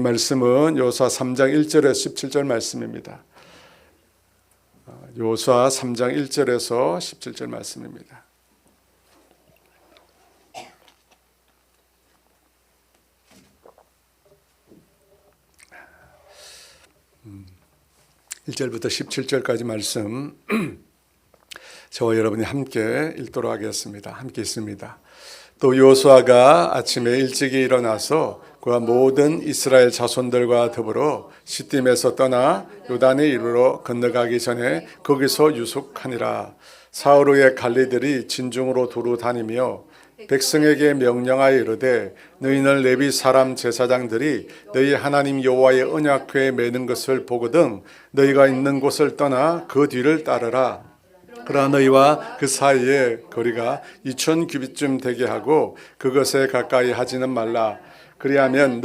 말씀은 여호수아 3장 1절에서 17절 말씀입니다. 여호수아 3장 1절에서 17절 말씀입니다. 음, 1절부터 17절까지 말씀 저와 여러분이 함께 읽도록 하겠습니다. 함께 있습니다. 또 여호수아가 아침에 일찍이 일어나서 그와 모든 이스라엘 자손들과 더불어 시딤에서 떠나 요단에 이르러 건너가기 전에 거기서 유숙하니라. 사흘 후에 갈리들이 진중으로 두루 다니며 백성에게 명령하여 이르되 너희는 레위 사람 제사장들이 너희 하나님 여호와의 언약궤에 매는 것을 보거든 너희가 있는 곳을 떠나 그 뒤를 따르라. 그러나 너희와 그 사이에 거리가 2000 규빗쯤 되게 하고 그것에 가까이 하지는 말라. 그리하면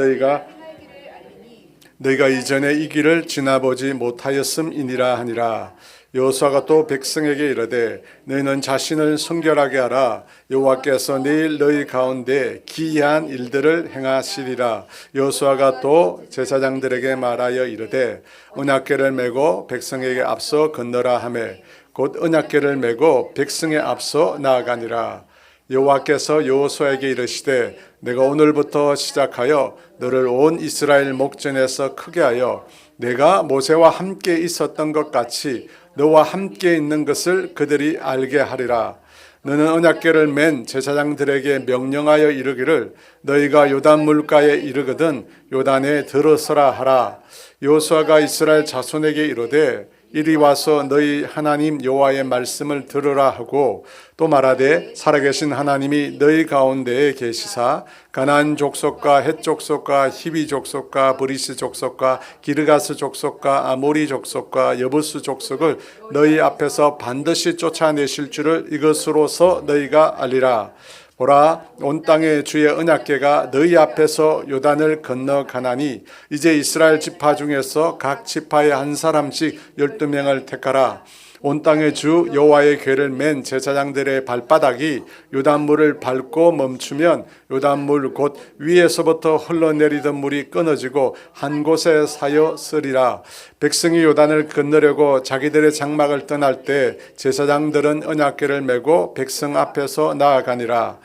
너희가 이전에 이 길을 지나보지 못하였음이니라 하니라. 여호수아가 또 백성에게 이르되 너희는 자신을 성결하게 하라. 여호와께서 내일 너희 가운데 기이한 일들을 행하시리라. 여호수아가 또 제사장들에게 말하여 이르되 언약궤를 메고 백성에게 앞서 건너라 하매 곧 언약궤를 메고 백성에 앞서 나아가니라. 여호와께서 여호수아에게 이르시되 내가 오늘부터 시작하여 너를 온 이스라엘 목전에서 크게 하여 내가 모세와 함께 있었던 것 같이 너와 함께 있는 것을 그들이 알게 하리라. 너는 언약궤를 맨 제사장들에게 명령하여 이르기를 너희가 요단 물가에 이르거든 요단에 들어서라 하라. 여호수아가 이스라엘 자손에게 이르되 이리 와서 너희 하나님 여호와의 말씀을 들으라 하고 또 말하되 살아계신 하나님이 너희 가운데에 계시사 가나안 족속과 헷 족속과 히비 족속과 브리스 족속과 기르가스 족속과 아모리 족속과 여부스 족속을 너희 앞에서 반드시 쫓아내실 줄을 이것으로서 너희가 알리라. 보라, 온 땅의 주의 언약궤가 너희 앞에서 요단을 건너가나니 이제 이스라엘 지파 중에서 각 지파에 한 사람씩 12명을 택하라. 온 땅의 주 여호와의 궤를 맨 제사장들의 발바닥이 요단물을 밟고 멈추면 요단물 곧 위에서부터 흘러내리던 물이 끊어지고 한 곳에 사여 쓰리라. 백성이 요단을 건너려고 자기들의 장막을 떠날 때 제사장들은 언약궤를 메고 백성 앞에서 나아가니라.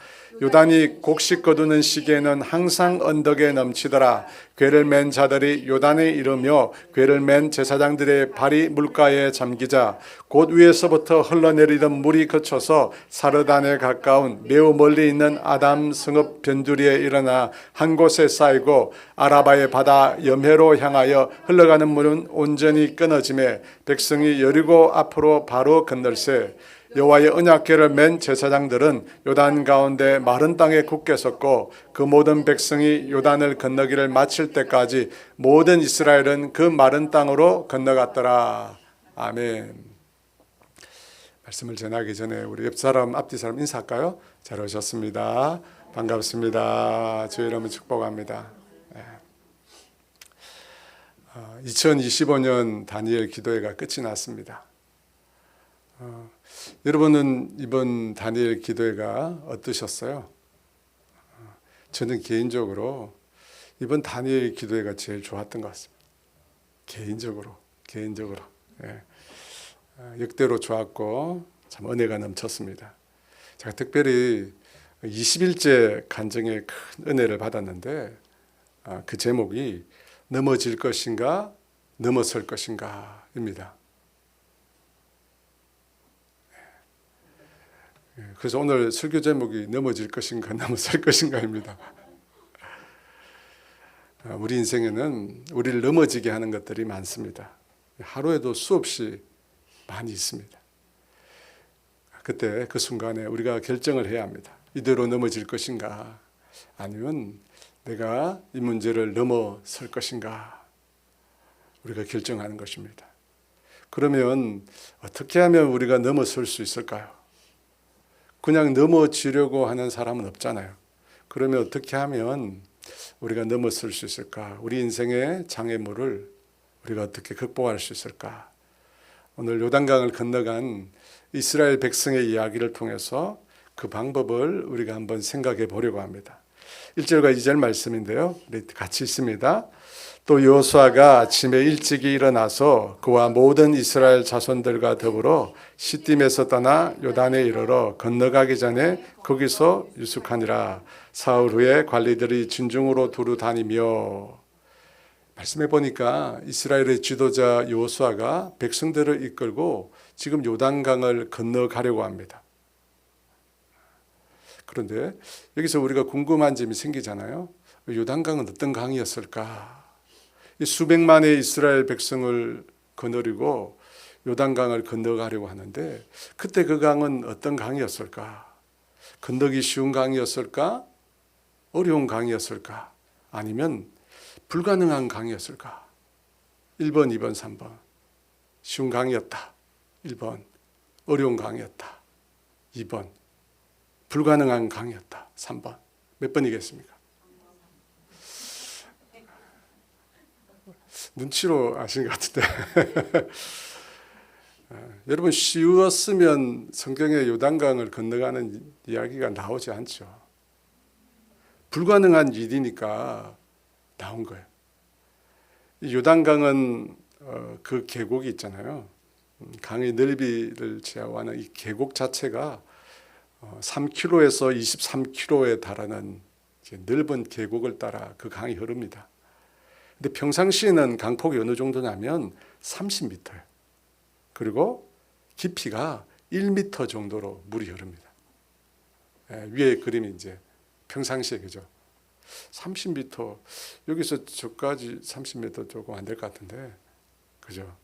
요단이 곡식 거두는 시기에는 항상 언덕에 넘치더라. 궤를 맨 자들이 요단에 이르며 궤를 맨 제사장들의 발이 물가에 잠기자 곧 위에서부터 흘러내리던 물이 그쳐서 사르단에 가까운 매우 멀리 있는 아담 성읍 변두리에 일어나 한 곳에 쌓이고 아라바의 바다 염해로 향하여 흘러가는 물은 온전히 끊어지매 백성이 여리고 앞으로 바로 건널세. 여호와의 언약궤를 맨 제사장들은 요단 가운데 마른 땅에 굳게 섰고 그 모든 백성이 요단을 건너기를 마칠 때까지 모든 이스라엘은 그 마른 땅으로 건너갔더라. 아멘. 말씀을 전하기 전에 우리 옆 사람 앞뒤 사람 인사할까요? 잘 오셨습니다. 반갑습니다. 주의 이름을 축복합니다. 2025년 다니엘 기도회가 끝이 났습니다. 여러분은 이번 다니엘 기도회가 어떠셨어요? 저는 개인적으로 이번 다니엘 기도회가 제일 좋았던 것 같습니다. 개인적으로 예. 역대로 좋았고 참 은혜가 넘쳤습니다. 제가 특별히 20일째 간증의 큰 은혜를 받았는데 그 제목이 넘어질 것인가 넘어설 것인가 입니다. 그래서 오늘 설교 제목이 넘어질 것인가 넘어설 것인가입니다. 우리 인생에는 우리를 넘어지게 하는 것들이 많습니다. 하루에도 수없이 많이 있습니다. 그때 그 순간에 우리가 결정을 해야 합니다. 이대로 넘어질 것인가 아니면 내가 이 문제를 넘어설 것인가 우리가 결정하는 것입니다. 그러면 어떻게 하면 우리가 넘어설 수 있을까요? 그냥 넘어지려고 하는 사람은 없잖아요. 그러면 어떻게 하면 우리가 넘어설 수 있을까? 우리 인생의 장애물을 우리가 어떻게 극복할 수 있을까? 오늘 요단강을 건너간 이스라엘 백성의 이야기를 통해서 그 방법을 우리가 한번 생각해 보려고 합니다. 1절과 2절 말씀인데요. 우리 같이 있습니다. 또 여호수아가 아침에 일찍이 일어나서 그와 모든 이스라엘 자손들과 더불어 시딤에서 떠나 요단에 이르러 건너가기 전에 거기서 유숙하니라. 사흘 후에 관리들이 진중으로 두루 다니며. 말씀해 보니까 이스라엘의 지도자 여호수아가 백성들을 이끌고 지금 요단강을 건너가려고 합니다. 그런데 여기서 우리가 궁금한 점이 생기잖아요. 요단강은 어떤 강이었을까? 수백만의 이스라엘 백성을 거느리고 요단강을 건너가려고 하는데 그때 그 강은 어떤 강이었을까? 건너기 쉬운 강이었을까? 어려운 강이었을까? 아니면 불가능한 강이었을까? 1번, 2번, 3번. 쉬운 강이었다. 1번. 어려운 강이었다. 2번. 불가능한 강이었다. 3번. 몇 번이겠습니까? 눈치로 아신 것 같은데. 여러분, 쉬웠으면 성경에 요단강을 건너가는 이야기가 나오지 않죠. 불가능한 일이니까 나온 거예요. 요단강은 그 계곡이 있잖아요. 강의 넓이를 제어하는 이 계곡 자체가 3km에서 23km에 달하는 넓은 계곡을 따라 그 강이 흐릅니다. 근데 평상시에는 강폭이 어느 정도냐면 30m예요. 그리고 깊이가 1m 정도로 물이 흐릅니다. 위에 그림이 이제 평상시에 그죠. 30m, 여기서 저까지 30m 조금 안 될 것 같은데, 그죠.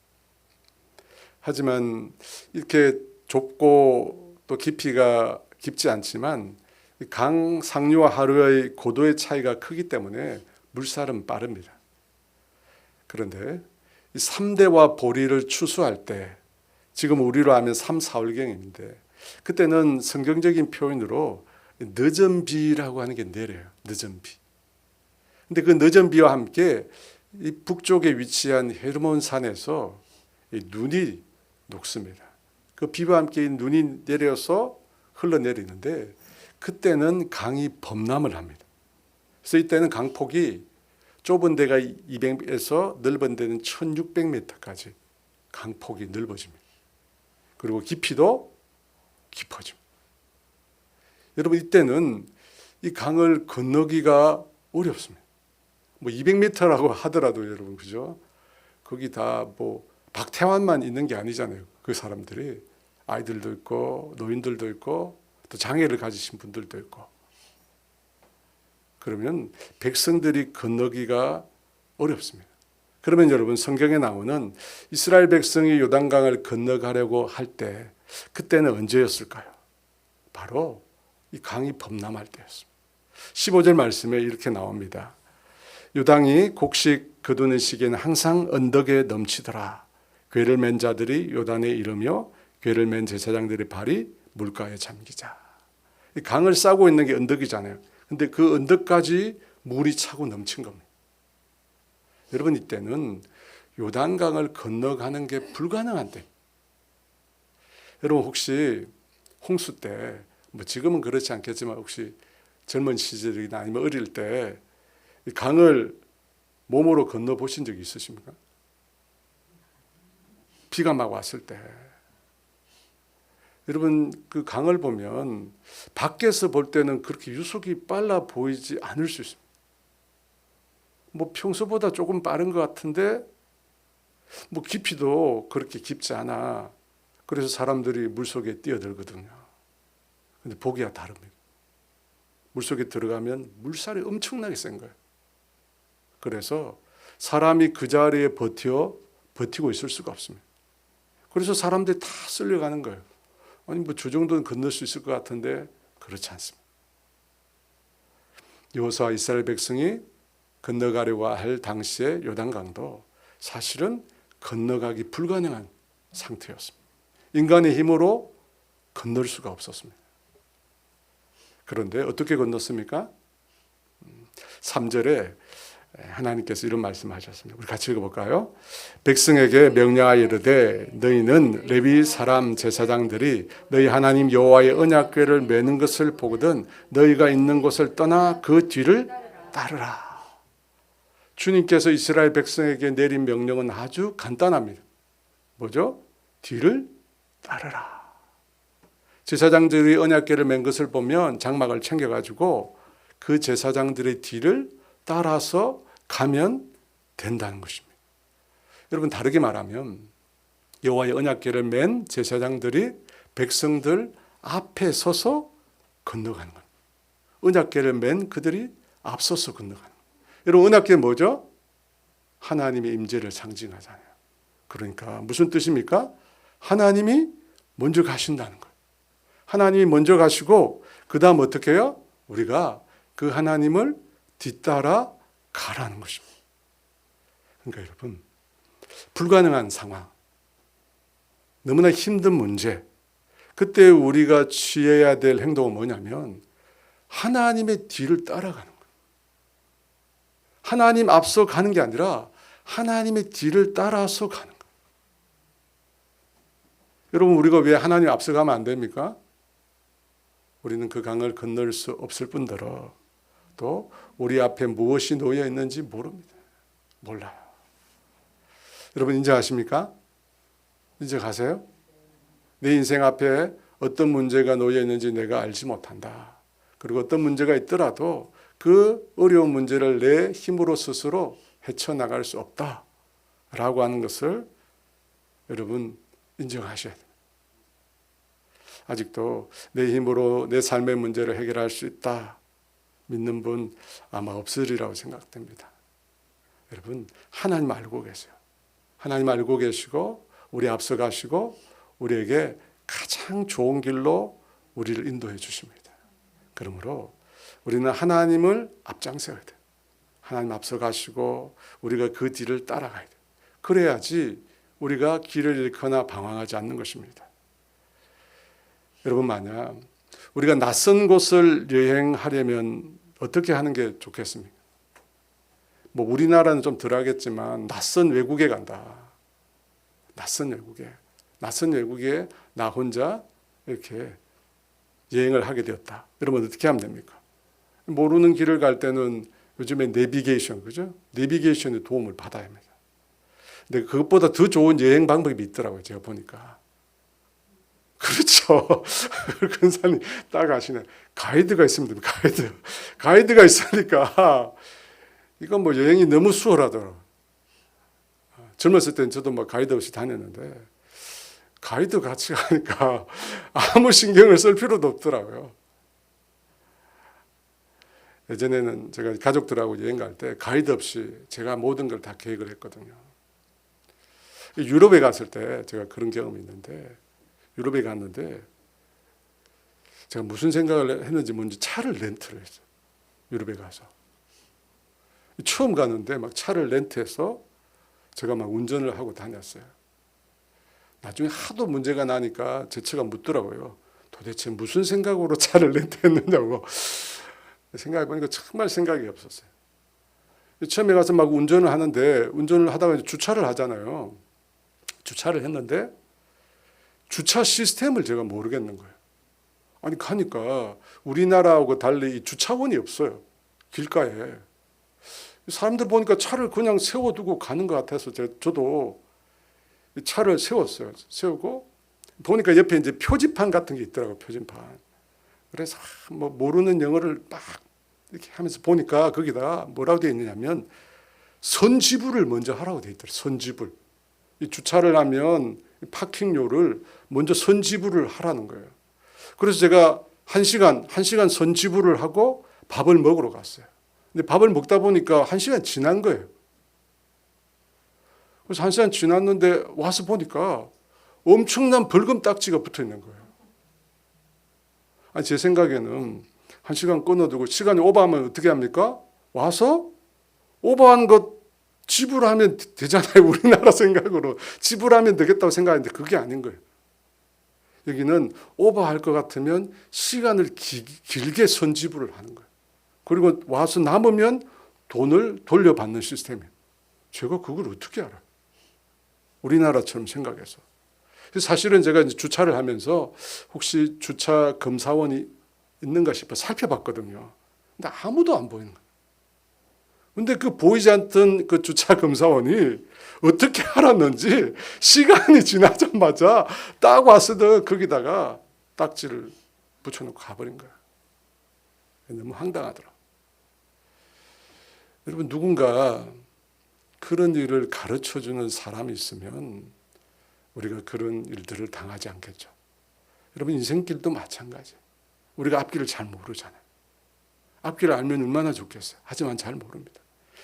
하지만 이렇게 좁고 또 깊이가 깊지 않지만 강 상류와 하류의 고도의 차이가 크기 때문에 물살은 빠릅니다. 그런데 이 3대와 보리를 추수할 때, 지금 우리로 하면 3, 4월경인데 그때는 성경적인 표현으로 늦은 비라고 하는 게 내려요. 늦은 비. 근데 그 늦은 비와 함께 이 북쪽에 위치한 헤르몬 산에서 눈이 녹습니다. 그 비와 함께 눈이 내려서 흘러내리는데 그때는 강이 범람을 합니다. 그래서 이때는 강폭이 좁은 데가 200에서 넓은 데는 1600m까지 강폭이 넓어집니다. 그리고 깊이도 깊어집니다. 여러분, 이때는 이 강을 건너기가 어렵습니다. 뭐 200m라고 하더라도 여러분, 그죠? 거기 다 뭐 박태환만 있는 게 아니잖아요. 그 사람들이 아이들도 있고 노인들도 있고 또 장애를 가지신 분들도 있고. 그러면 백성들이 건너기가 어렵습니다. 그러면 여러분, 성경에 나오는 이스라엘 백성이 요단강을 건너가려고 할 때 그때는 언제였을까요? 바로 이 강이 범람할 때였습니다. 15절 말씀에 이렇게 나옵니다. 요단이 곡식 거두는 시기에는 항상 언덕에 넘치더라. 궤를 맨 자들이 요단에 이르며 궤를 맨 제사장들의 발이 물가에 잠기자. 이 강을 싸고 있는 게 언덕이잖아요. 근데 그 언덕까지 물이 차고 넘친 겁니다. 여러분, 이때는 요단강을 건너가는 게 불가능한 때. 여러분, 혹시 홍수 때, 뭐 지금은 그렇지 않겠지만 혹시 젊은 시절이나 아니면 어릴 때 강을 몸으로 건너 보신 적이 있으십니까? 비가 막 왔을 때. 여러분, 그 강을 보면 밖에서 볼 때는 그렇게 유속이 빨라 보이지 않을 수 있습니다. 뭐 평소보다 조금 빠른 것 같은데 뭐 깊이도 그렇게 깊지 않아. 그래서 사람들이 물속에 뛰어들거든요. 근데 보기가 다릅니다. 물속에 들어가면 물살이 엄청나게 센 거예요. 그래서 사람이 그 자리에 버티고 있을 수가 없습니다. 그래서 사람들이 다 쓸려가는 거예요. 아니 뭐 저 정도는 건널 수 있을 것 같은데 그렇지 않습니다. 여호수아 이스라엘 백성이 건너가려고 할 당시에 요단강도 사실은 건너가기 불가능한 상태였습니다. 인간의 힘으로 건널 수가 없었습니다. 그런데 어떻게 건넜습니까? 3절에 하나님께서 이런 말씀하셨습니다. 우리 같이 읽어볼까요? 백성에게 명령하여 이르되 너희는 레위 사람 제사장들이 너희 하나님 여호와의 언약궤를 메는 것을 보거든 너희가 있는 곳을 떠나 그 뒤를 따르라. 주님께서 이스라엘 백성에게 내린 명령은 아주 간단합니다. 뭐죠? 뒤를 따르라. 제사장들이 언약궤를 맨 것을 보면 장막을 챙겨가지고 그 제사장들의 뒤를 따라서 가면 된다는 것입니다. 여러분, 다르게 말하면 여호와의 언약궤를 맨 제사장들이 백성들 앞에 서서 건너가는 거예요. 언약궤를 맨 그들이 앞서서 건너가는 거예요. 여러분, 언약궤 뭐죠? 하나님의 임재를 상징하잖아요. 그러니까 무슨 뜻입니까? 하나님이 먼저 가신다는 거예요. 하나님이 먼저 가시고 그 다음 어떻게 해요? 우리가 그 하나님을 뒤따라 가라는 것입니다. 그러니까 여러분, 불가능한 상황, 너무나 힘든 문제, 그때 우리가 취해야 될 행동은 뭐냐면 하나님의 뒤를 따라가는 거예요. 하나님 앞서 가는 게 아니라 하나님의 뒤를 따라서 가는 거예요. 여러분, 우리가 왜 하나님 앞서 가면 안 됩니까? 우리는 그 강을 건널 수 없을 뿐더러 또 우리 앞에 무엇이 놓여 있는지 모릅니다. 몰라요. 여러분, 인정하십니까? 인정하세요? 내 인생 앞에 어떤 문제가 놓여 있는지 내가 알지 못한다. 그리고 어떤 문제가 있더라도 그 어려운 문제를 내 힘으로 스스로 헤쳐나갈 수 없다라고 하는 것을 여러분 인정하셔야 돼요. 아직도 내 힘으로 내 삶의 문제를 해결할 수 있다 믿는 분 아마 없으리라고 생각됩니다. 여러분, 하나님 알고 계세요. 하나님 알고 계시고 우리 앞서 가시고 우리에게 가장 좋은 길로 우리를 인도해 주십니다. 그러므로 우리는 하나님을 앞장서야 돼요. 하나님 앞서 가시고 우리가 그 뒤를 따라가야 돼요. 그래야지 우리가 길을 잃거나 방황하지 않는 것입니다. 여러분, 만약 우리가 낯선 곳을 여행하려면 어떻게 하는 게 좋겠습니까? 뭐 우리나라는 좀 덜하겠지만 낯선 외국에 간다. 낯선 외국에 나 혼자 이렇게 여행을 하게 되었다. 여러분, 어떻게 하면 됩니까? 모르는 길을 갈 때는 요즘에 내비게이션, 그죠? 내비게이션의 도움을 받아야 합니다. 근데 그것보다 더 좋은 여행 방법이 있더라고요. 제가 보니까. 그렇죠. 근사님 딱 아시네. 가이드가 있으면 됩니다. 가이드가 있으니까 이건 뭐 여행이 너무 수월하더라고요. 젊었을 때는 저도 뭐 가이드 없이 다녔는데 가이드 같이 가니까 아무 신경을 쓸 필요도 없더라고요. 예전에는 제가 가족들하고 여행 갈 때 가이드 없이 제가 모든 걸 다 계획을 했거든요. 유럽에 갔을 때 제가 그런 경험이 있는데 유럽에 갔는데 제가 무슨 생각을 했는지 뭔지 차를 렌트를 했어요. 유럽에 가서. 처음 가는데 막 차를 렌트해서 제가 막 운전을 하고 다녔어요. 나중에 하도 문제가 나니까 제 차가 묻더라고요. 도대체 무슨 생각으로 차를 렌트했느냐고. 생각해보니까 정말 생각이 없었어요. 처음에 가서 막 운전을 하는데 운전을 하다가 주차를 하잖아요. 주차를 했는데 주차 시스템을 제가 모르겠는 거예요. 아니 가니까 우리나라하고 달리 주차원이 없어요. 길가에. 사람들 보니까 차를 그냥 세워두고 가는 것 같아서 저도 차를 세웠어요. 세우고 보니까 옆에 이제 표지판 같은 게 있더라고요. 표지판. 그래서 뭐 모르는 영어를 막 이렇게 하면서 보니까 거기다 뭐라고 되어 있느냐면 선지불을 먼저 하라고 되어 있더라고요. 선지불. 이 주차를 하면 파킹료를 먼저 선지불을 하라는 거예요. 그래서 제가 한 시간 선지불을 하고 밥을 먹으러 갔어요. 근데 밥을 먹다 보니까 1시간 지난 거예요. 그래서 1시간 지났는데 와서 보니까 엄청난 벌금 딱지가 붙어 있는 거예요. 아니, 제 생각에는 1시간 끊어두고 시간이 오버하면 어떻게 합니까? 와서 오버한 것 지불하면 되잖아요. 우리나라 생각으로 지불하면 되겠다고 생각했는데 그게 아닌 거예요. 여기는 오버할 것 같으면 시간을 길게 선지불을 하는 거예요. 그리고 와서 남으면 돈을 돌려받는 시스템이에요. 제가 그걸 어떻게 알아요? 우리나라처럼 생각해서. 사실은 제가 이제 주차를 하면서 혹시 주차 검사원이 있는가 싶어 살펴봤거든요. 근데 아무도 안 보이는 거예요. 근데 그 보이지 않던 그 주차 검사원이 어떻게 알았는지 시간이 지나자마자 딱 와서도 거기다가 딱지를 붙여놓고 가버린 거야. 너무 황당하더라. 여러분, 누군가 그런 일을 가르쳐주는 사람이 있으면 우리가 그런 일들을 당하지 않겠죠. 여러분, 인생길도 마찬가지예요. 우리가 앞길을 잘 모르잖아요. 앞길을 알면 얼마나 좋겠어요. 하지만 잘 모릅니다.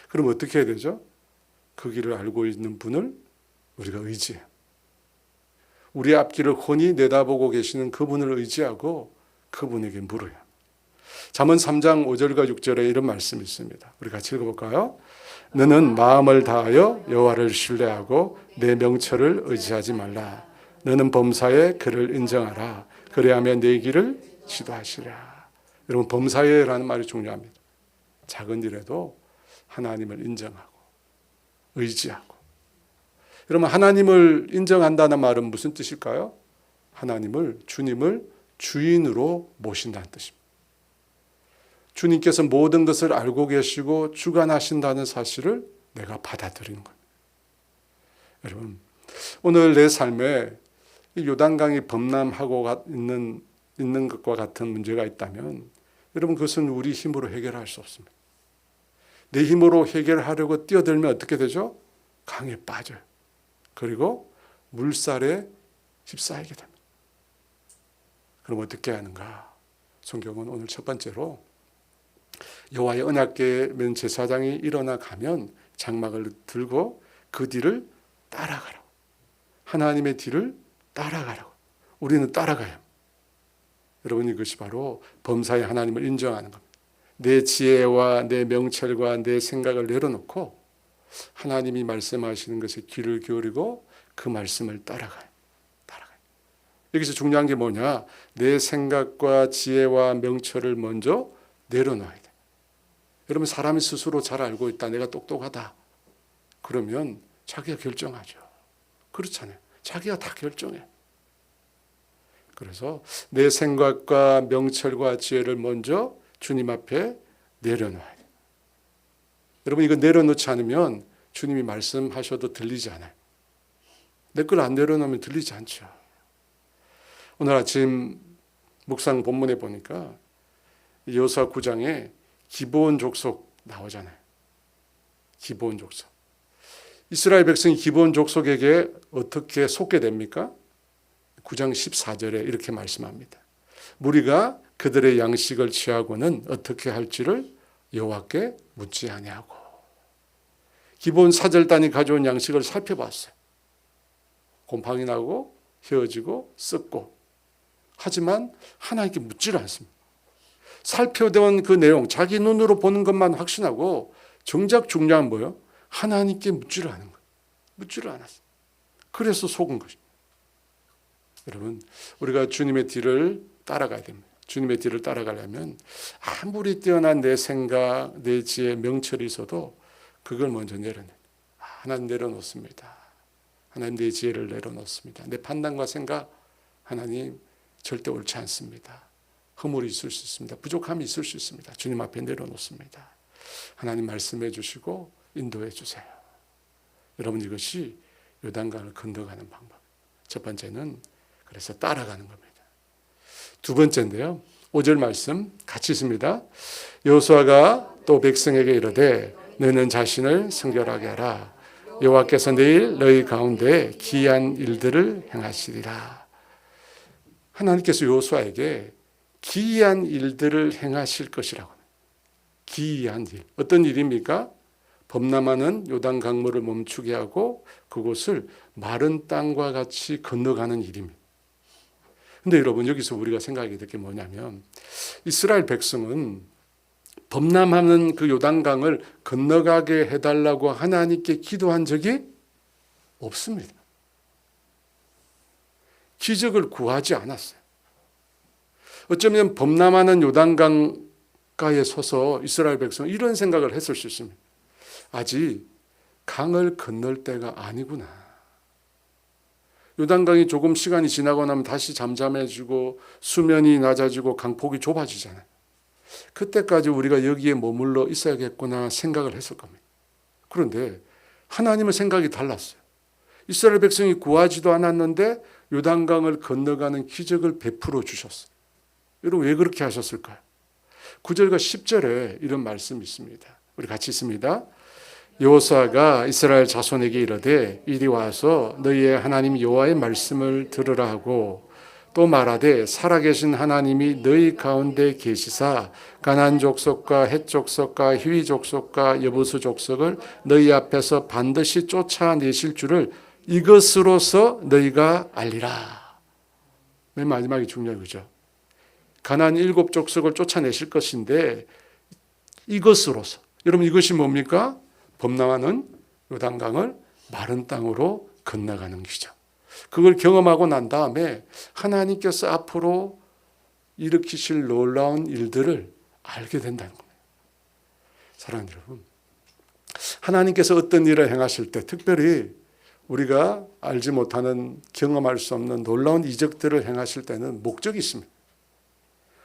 그럼 어떻게 해야 되죠? 그 길을 알고 있는 분을 우리가 의지해요. 우리의 앞길을 훤히 내다보고 계시는 그분을 의지하고 그분에게 물어요. 잠언 3장 5절과 6절에 이런 말씀이 있습니다. 우리 같이 읽어볼까요? 너는 마음을 다하여 여호와를 신뢰하고 내 명철을 의지하지 말라. 너는 범사에 그를 인정하라. 그래야면 내 길을 지도하시라. 여러분, 범사에라는 말이 중요합니다. 작은 일에도 하나님을 인정하고 의지하고. 여러분, 하나님을 인정한다는 말은 무슨 뜻일까요? 하나님을, 주님을 주인으로 모신다는 뜻입니다. 주님께서 모든 것을 알고 계시고 주관하신다는 사실을 내가 받아들이는 겁니다. 여러분, 오늘 내 삶에 요단강이 범람하고 있는 것과 같은 문제가 있다면 여러분, 그것은 우리 힘으로 해결할 수 없습니다. 내 힘으로 해결하려고 뛰어들면 어떻게 되죠? 강에 빠져요. 그리고 물살에 휩싸이게 됩니다. 그럼 어떻게 하는가? 성경은 오늘 첫 번째로 여호와의 언약궤에 맨 제사장이 일어나 가면 장막을 들고 그 뒤를 따라가라고. 하나님의 뒤를 따라가라고. 우리는 따라가요. 여러분, 이것이 바로 범사의 하나님을 인정하는 겁니다. 내 지혜와 내 명철과 내 생각을 내려놓고 하나님이 말씀하시는 것에 귀를 기울이고 그 말씀을 따라가요. 여기서 중요한 게 뭐냐? 내 생각과 지혜와 명철을 먼저 내려놔야 돼. 여러분, 사람이 스스로 잘 알고 있다, 내가 똑똑하다, 그러면 자기가 결정하죠. 그렇잖아요. 자기가 다 결정해. 그래서 내 생각과 명철과 지혜를 먼저 주님 앞에 내려놔야 돼. 여러분, 이거 내려놓지 않으면 주님이 말씀하셔도 들리지 않아요. 내 걸 안 내려놓으면 들리지 않죠. 오늘 아침 묵상 본문에 보니까 여호수아 9장에 기브온 족속 나오잖아요. 기브온 족속. 이스라엘 백성이 기브온 족속에게 어떻게 속게 됩니까? 9장 14절에 이렇게 말씀합니다. 무리가 그들의 양식을 취하고는 어떻게 할지를 여호와께 묻지 아니하고. 기브온 사절단이 가져온 양식을 살펴봤어요. 곰팡이 나고 휘어지고 썩고. 하지만 하나님께 묻지를 않습니다. 살펴본 그 내용, 자기 눈으로 보는 것만 확신하고 정작 중요한 뭐예요? 하나님께 묻지를 않은 거예요. 묻지를 않았어요. 그래서 속은 것입니다. 여러분, 우리가 주님의 뒤를 따라가야 됩니다. 주님의 뒤를 따라가려면 아무리 뛰어난 내 생각, 내 지혜, 명철이 있어도 그걸 먼저 내려놔요. 하나님 내려놓습니다. 하나님 내 지혜를 내려놓습니다. 내 판단과 생각, 하나님 절대 옳지 않습니다. 허물이 있을 수 있습니다. 부족함이 있을 수 있습니다. 주님 앞에 내려놓습니다. 하나님 말씀해 주시고 인도해 주세요. 여러분, 이것이 요단강을 건너가는 방법. 첫 번째는 그래서 따라가는 겁니다. 두 번째인데요, 5절 말씀 같이 있습니다. 여호수아가 또 백성에게 이르되 너희는 자신을 성결하게 하라. 여호와께서 내일 너희 가운데 기이한 일들을 행하시리라. 하나님께서 여호수아에게 기이한 일들을 행하실 것이라고 합니다. 기이한 일. 어떤 일입니까? 범람하는 요단 강물을 멈추게 하고 그곳을 마른 땅과 같이 건너가는 일입니다. 근데 여러분, 여기서 우리가 생각하게 될 게 뭐냐면 이스라엘 백성은 범람하는 그 요단강을 건너가게 해달라고 하나님께 기도한 적이 없습니다. 기적을 구하지 않았어요. 어쩌면 범람하는 요단강가에 서서 이스라엘 백성은 이런 생각을 했을 수 있습니다. 아직 강을 건널 때가 아니구나. 요단강이 조금 시간이 지나고 나면 다시 잠잠해지고 수면이 낮아지고 강폭이 좁아지잖아요. 그때까지 우리가 여기에 머물러 있어야겠구나 생각을 했을 겁니다. 그런데 하나님의 생각이 달랐어요. 이스라엘 백성이 구하지도 않았는데 요단강을 건너가는 기적을 베풀어 주셨어요. 여러분 왜 그렇게 하셨을까요? 9절과 10절에 이런 말씀이 있습니다. 우리 같이 있습니다. 여호수아가 이스라엘 자손에게 이르되 이리 와서 너희의 하나님 여호와의 말씀을 들으라 하고 또 말하되 살아계신 하나님이 너희 가운데 계시사 가나안 족속과 헷 족속과 히위 족속과 여부스 족속을 너희 앞에서 반드시 쫓아내실 줄을 이것으로서 너희가 알리라. 맨 마지막이 중요한 거죠. 가나안 7족속을 쫓아내실 것인데 이것으로서, 여러분 이것이 뭡니까? 범람하는 요단강을 마른 땅으로 건너가는 기적. 그걸 경험하고 난 다음에 하나님께서 앞으로 일으키실 놀라운 일들을 알게 된다는 겁니다. 사랑하는 여러분, 하나님께서 어떤 일을 행하실 때 특별히 우리가 알지 못하는, 경험할 수 없는 놀라운 이적들을 행하실 때는 목적이 있습니다.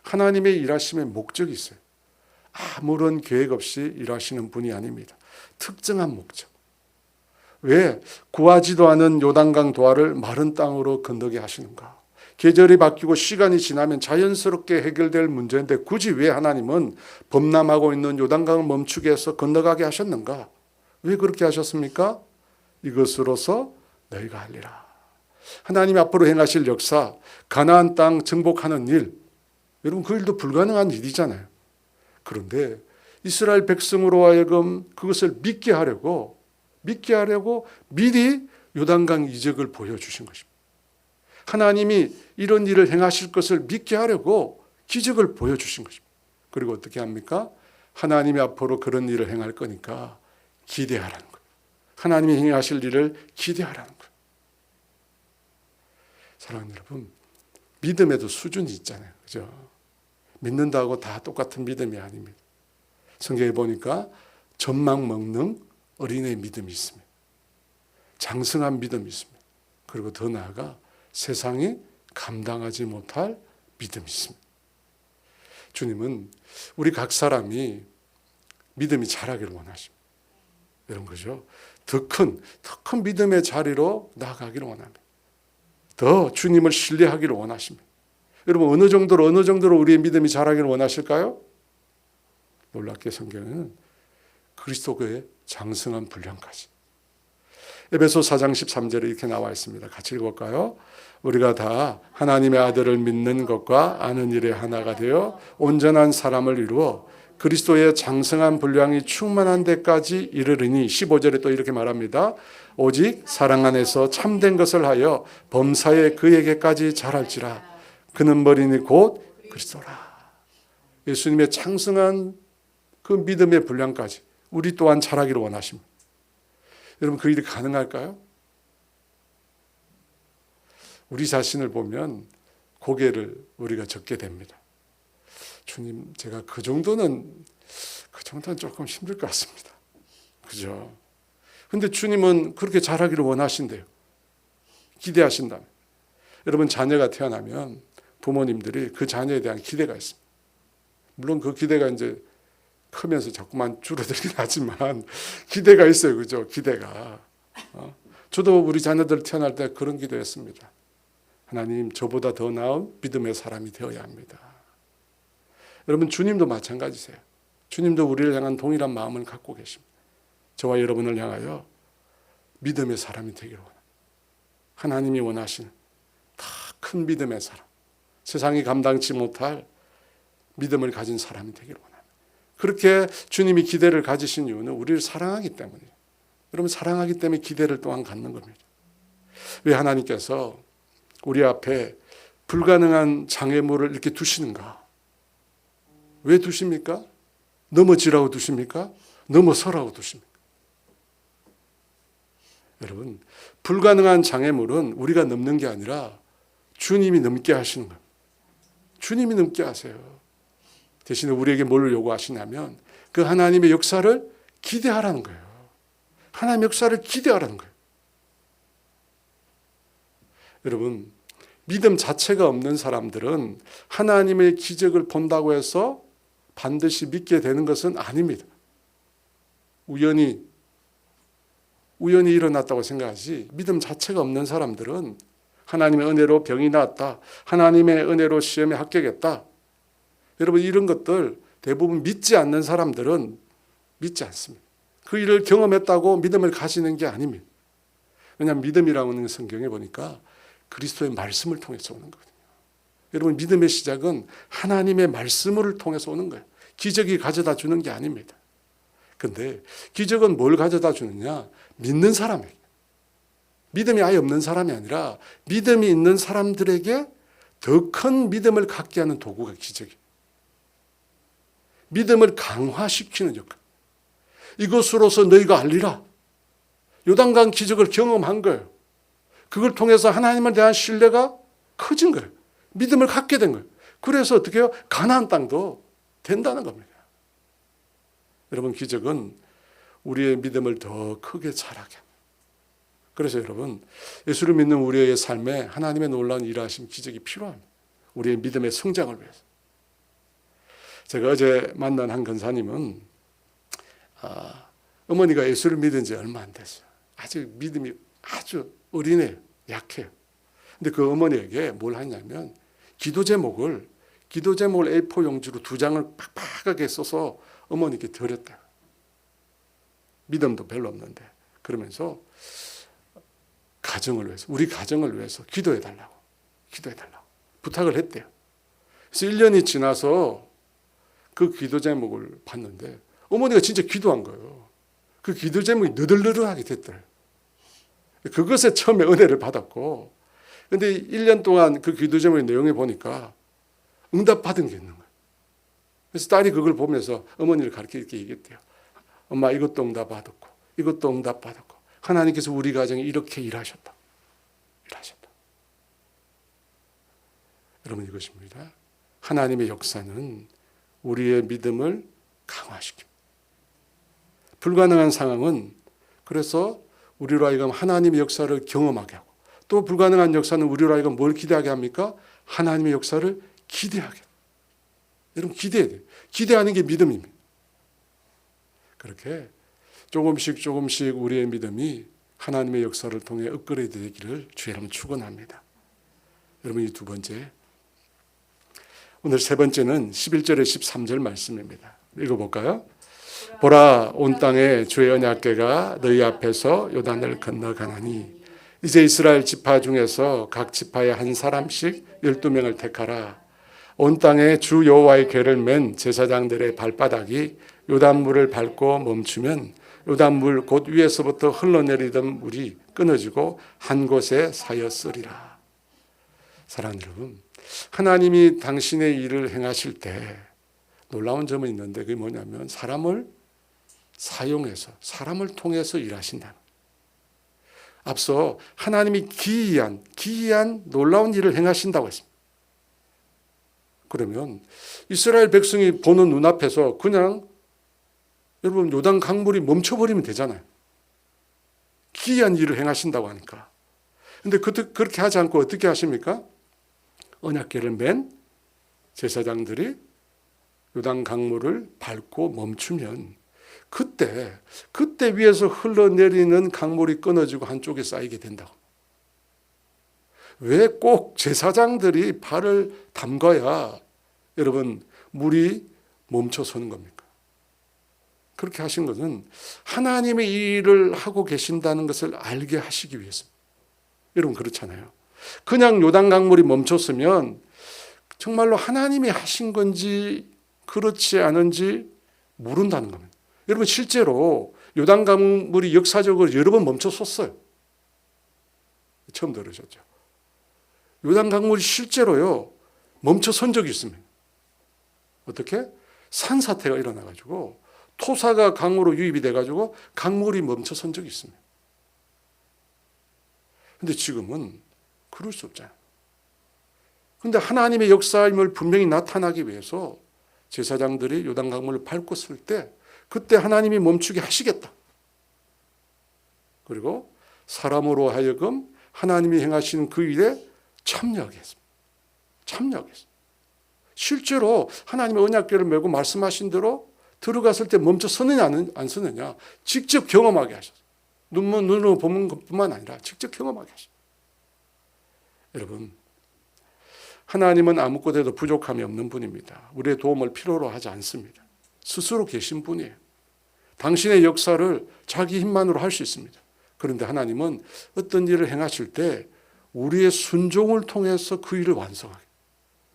하나님의 일하심에 목적이 있어요. 아무런 계획 없이 일하시는 분이 아닙니다. 특정한 목적. 왜 구하지도 않은 요단강 도하를 마른 땅으로 건너게 하시는가? 계절이 바뀌고 시간이 지나면 자연스럽게 해결될 문제인데 굳이 왜 하나님은 범람하고 있는 요단강을 멈추게 해서 건너가게 하셨는가? 왜 그렇게 하셨습니까? 이것으로서 너희가 알리라. 하나님 앞으로 행하실 역사, 가나안 땅 정복하는 일, 여러분 그 일도 불가능한 일이잖아요. 그런데 이스라엘 백성으로 하여금 그것을 믿게 하려고 미리 요단강 이적을 보여주신 것입니다. 하나님이 이런 일을 행하실 것을 믿게 하려고 기적을 보여주신 것입니다. 그리고 어떻게 합니까? 하나님이 앞으로 그런 일을 행할 거니까 기대하라는 거예요. 하나님이 행하실 일을 기대하라는 거예요. 사랑하는 여러분, 믿음에도 수준이 있잖아요. 그죠? 믿는다고 다 똑같은 믿음이 아닙니다. 성경에 보니까 전망 먹는 어린애의 믿음이 있습니다. 장성한 믿음이 있습니다. 그리고 더 나아가 세상이 감당하지 못할 믿음이 있습니다. 주님은 우리 각 사람이 믿음이 자라기를 원하십니다. 이런 거죠. 더 큰 믿음의 자리로 나아가기를 원합니다. 더 주님을 신뢰하기를 원하십니다. 여러분 어느 정도로 우리의 믿음이 자라기를 원하실까요? 놀랍게 성경에는 그리스도의 장성한 분량까지. 에베소 4장 13절에 이렇게 나와 있습니다. 같이 읽어볼까요? 우리가 다 하나님의 아들을 믿는 것과 아는 일에 하나가 되어 온전한 사람을 이루어 그리스도의 장성한 분량이 충만한 데까지 이르르니 15절에 또 이렇게 말합니다. 오직 사랑 안에서 참된 것을 하여 범사에 그에게까지 자랄지라. 그는 머리니 곧 그리스도라. 예수님의 장성한 그 믿음의 분량까지 우리 또한 자라기를 원하십니다. 여러분 그 일이 가능할까요? 우리 자신을 보면 고개를 우리가 젓게 됩니다. 주님, 제가 그 정도는 조금 힘들 것 같습니다. 그죠? 근데 주님은 그렇게 자라기를 원하신대요. 기대하신다면. 여러분 자녀가 태어나면 부모님들이 그 자녀에 대한 기대가 있습니다. 물론 그 기대가 이제 크면서 자꾸만 줄어들긴 하지만 기대가 있어요. 그죠? 기대가. 저도 우리 자녀들 태어날 때 그런 기도했습니다. 하나님, 저보다 더 나은 믿음의 사람이 되어야 합니다. 여러분 주님도 마찬가지세요. 주님도 우리를 향한 동일한 마음을 갖고 계십니다. 저와 여러분을 향하여 믿음의 사람이 되기를 원합니다. 하나님이 원하시는 다 큰 믿음의 사람, 세상이 감당치 못할 믿음을 가진 사람이 되기를 원합니다. 그렇게 주님이 기대를 가지신 이유는 우리를 사랑하기 때문이에요. 여러분 사랑하기 때문에 기대를 또한 갖는 겁니다. 왜 하나님께서 우리 앞에 불가능한 장애물을 이렇게 두시는가? 왜 두십니까? 넘어지라고 두십니까? 넘어서라고 두십니까? 여러분 불가능한 장애물은 우리가 넘는 게 아니라 주님이 넘게 하시는 거예요. 주님이 넘게 하세요. 대신에 우리에게 뭘 요구하시냐면 그 하나님의 역사를 기대하라는 거예요. 하나님의 역사를 기대하라는 거예요. 여러분 믿음 자체가 없는 사람들은 하나님의 기적을 본다고 해서 반드시 믿게 되는 것은 아닙니다. 우연히 일어났다고 생각하지 믿음 자체가 없는 사람들은 하나님의 은혜로 병이 나았다. 하나님의 은혜로 시험에 합격했다. 여러분 이런 것들 대부분 믿지 않는 사람들은 믿지 않습니다. 그 일을 경험했다고 믿음을 가지는 게 아닙니다. 왜냐하면 믿음이라는 성경에 보니까 그리스도의 말씀을 통해서 오는 거거든요. 여러분 믿음의 시작은 하나님의 말씀을 통해서 오는 거예요. 기적이 가져다 주는 게 아닙니다. 그런데 기적은 뭘 가져다 주느냐? 믿는 사람에게. 믿음이 아예 없는 사람이 아니라 믿음이 있는 사람들에게 더 큰 믿음을 갖게 하는 도구가 기적이에요. 믿음을 강화시키는 역할. 이것으로서 너희가 알리라. 요단강 기적을 경험한 거예요. 그걸 통해서 하나님에 대한 신뢰가 커진 거예요. 믿음을 갖게 된 거예요. 그래서 어떻게 해요? 가나안 땅도 된다는 겁니다. 여러분 기적은 우리의 믿음을 더 크게 자라게 합니다. 그래서 여러분 예수를 믿는 우리의 삶에 하나님의 놀라운 일하심 기적이 필요합니다. 우리의 믿음의 성장을 위해서. 제가 어제 만난 한 권사님은 어머니가 예수를 믿은 지 얼마 안 됐어요. 아직 믿음이 아주 어리네요. 약해요. 근데 그 어머니에게 뭘 하냐면 기도 제목을 A4 용지로 2장을 빡빡하게 써서 어머니께 드렸대요. 믿음도 별로 없는데. 그러면서 가정을 위해서, 우리 가정을 위해서 기도해달라고 부탁을 했대요. 그래서 1년이 지나서 그 기도 제목을 봤는데 어머니가 진짜 기도한 거예요. 그 기도 제목이 느들느들하게 됐더래요. 그것에 처음에 은혜를 받았고, 근데 1년 동안 그 기도 제목의 내용을 보니까 응답받은 게 있는 거예요. 그래서 딸이 그걸 보면서 어머니를 가르쳐 이렇게 얘기했대요. 엄마 이것도 응답받았고 이것도 응답받았고 하나님께서 우리 가정에 이렇게 일하셨다. 여러분 이것입니다. 하나님의 역사는 우리의 믿음을 강화시킵니다. 불가능한 상황은 그래서 우리로 하여금 하나님의 역사를 경험하게 하고 또 불가능한 역사는 우리로 하여금 뭘 기대하게 합니까? 하나님의 역사를 기대하게. 여러분 기대해야 돼요. 기대하는 게 믿음입니다. 그렇게 조금씩 우리의 믿음이 하나님의 역사를 통해 업그레이드 되기를 주의 이름으로 축원합니다. 여러분 이 두 번째, 오늘 세 번째는 11절에 13절 말씀입니다. 읽어볼까요? 보라 온 땅에 주의 언약궤가 너희 앞에서 요단을 건너가나니 이제 이스라엘 지파 중에서 각 지파에 한 사람씩 12명을 택하라. 온 땅에 주 여호와의 궤를 맨 제사장들의 발바닥이 요단물을 밟고 멈추면 요단물 곧 위에서부터 흘러내리던 물이 끊어지고 한 곳에 쌓였으리라. 사랑하는 여러분, 하나님이 당신의 일을 행하실 때 놀라운 점은 있는데 그게 뭐냐면 사람을 사용해서 사람을 통해서 일하신다. 앞서 하나님이 기이한 놀라운 일을 행하신다고 했습니다. 그러면 이스라엘 백성이 보는 눈앞에서 그냥 여러분 요단 강물이 멈춰버리면 되잖아요. 기이한 일을 행하신다고 하니까. 그런데 그렇게 하지 않고 어떻게 하십니까? 언약궤를 맨 제사장들이 요단 강물을 밟고 멈추면 그때 위에서 흘러내리는 강물이 끊어지고 한쪽에 쌓이게 된다고. 왜 꼭 제사장들이 발을 담가야 여러분 물이 멈춰서는 겁니까? 그렇게 하신 것은 하나님의 일을 하고 계신다는 것을 알게 하시기 위해서입니다. 여러분 그렇잖아요. 그냥 요단 강물이 멈췄으면 정말로 하나님이 하신 건지 그렇지 않은지 모른다는 겁니다. 여러분 실제로 요단 강물이 역사적으로 여러 번 멈춰섰어요. 처음 들으셨죠? 요단 강물이 실제로요 멈춰선 적이 있습니다. 어떻게? 산사태가 일어나가지고 토사가 강으로 유입이 돼가지고 강물이 멈춰선 적이 있습니다. 그런데 지금은 그럴 수 없잖아요. 그런데 하나님의 역사임을 분명히 나타나기 위해서 제사장들이 요단 강물을 밟고 쓸 때 그때 하나님이 멈추게 하시겠다. 그리고 사람으로 하여금 하나님이 행하시는 그 일에 참여하게 했습니다. 실제로 하나님의 언약궤를 메고 말씀하신 대로 들어갔을 때 멈춰 서느냐 안 서느냐 직접 경험하게 하셨어요. 눈으로 보는 것뿐만 아니라 직접 경험하게 하셨어요. 여러분, 하나님은 아무것에도 부족함이 없는 분입니다. 우리의 도움을 필요로 하지 않습니다. 스스로 계신 분이에요. 당신의 역사를 자기 힘만으로 할 수 있습니다. 그런데 하나님은 어떤 일을 행하실 때 우리의 순종을 통해서 그 일을 완성하게.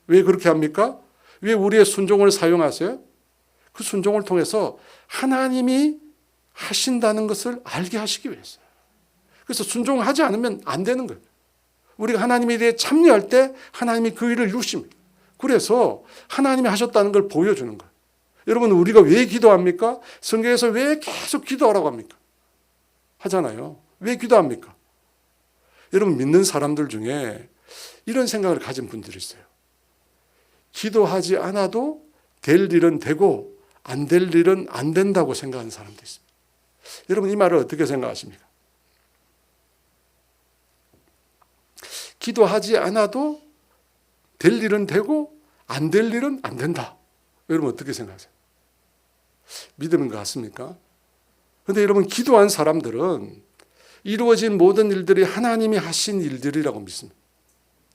왜 그렇게 합니까? 왜 우리의 순종을 사용하세요? 그 순종을 통해서 하나님이 하신다는 것을 알게 하시기 위해서요. 그래서 순종하지 않으면 안 되는 거예요. 우리가 하나님에 대해 참여할 때 하나님이 그 일을 이루십니다. 그래서 하나님이 하셨다는 걸 보여주는 거예요. 여러분, 우리가 왜 기도합니까? 성경에서 왜 계속 기도하라고 합니까? 하잖아요. 왜 기도합니까? 여러분, 믿는 사람들 중에 이런 생각을 가진 분들이 있어요. 기도하지 않아도 될 일은 되고 안 될 일은 안 된다고 생각하는 사람도 있습니다. 여러분, 이 말을 어떻게 생각하십니까? 기도하지 않아도 될 일은 되고 안 될 일은 안 된다. 여러분, 어떻게 생각하세요? 믿음인 것 같습니까? 그런데 여러분, 기도한 사람들은 이루어진 모든 일들이 하나님이 하신 일들이라고 믿습니다.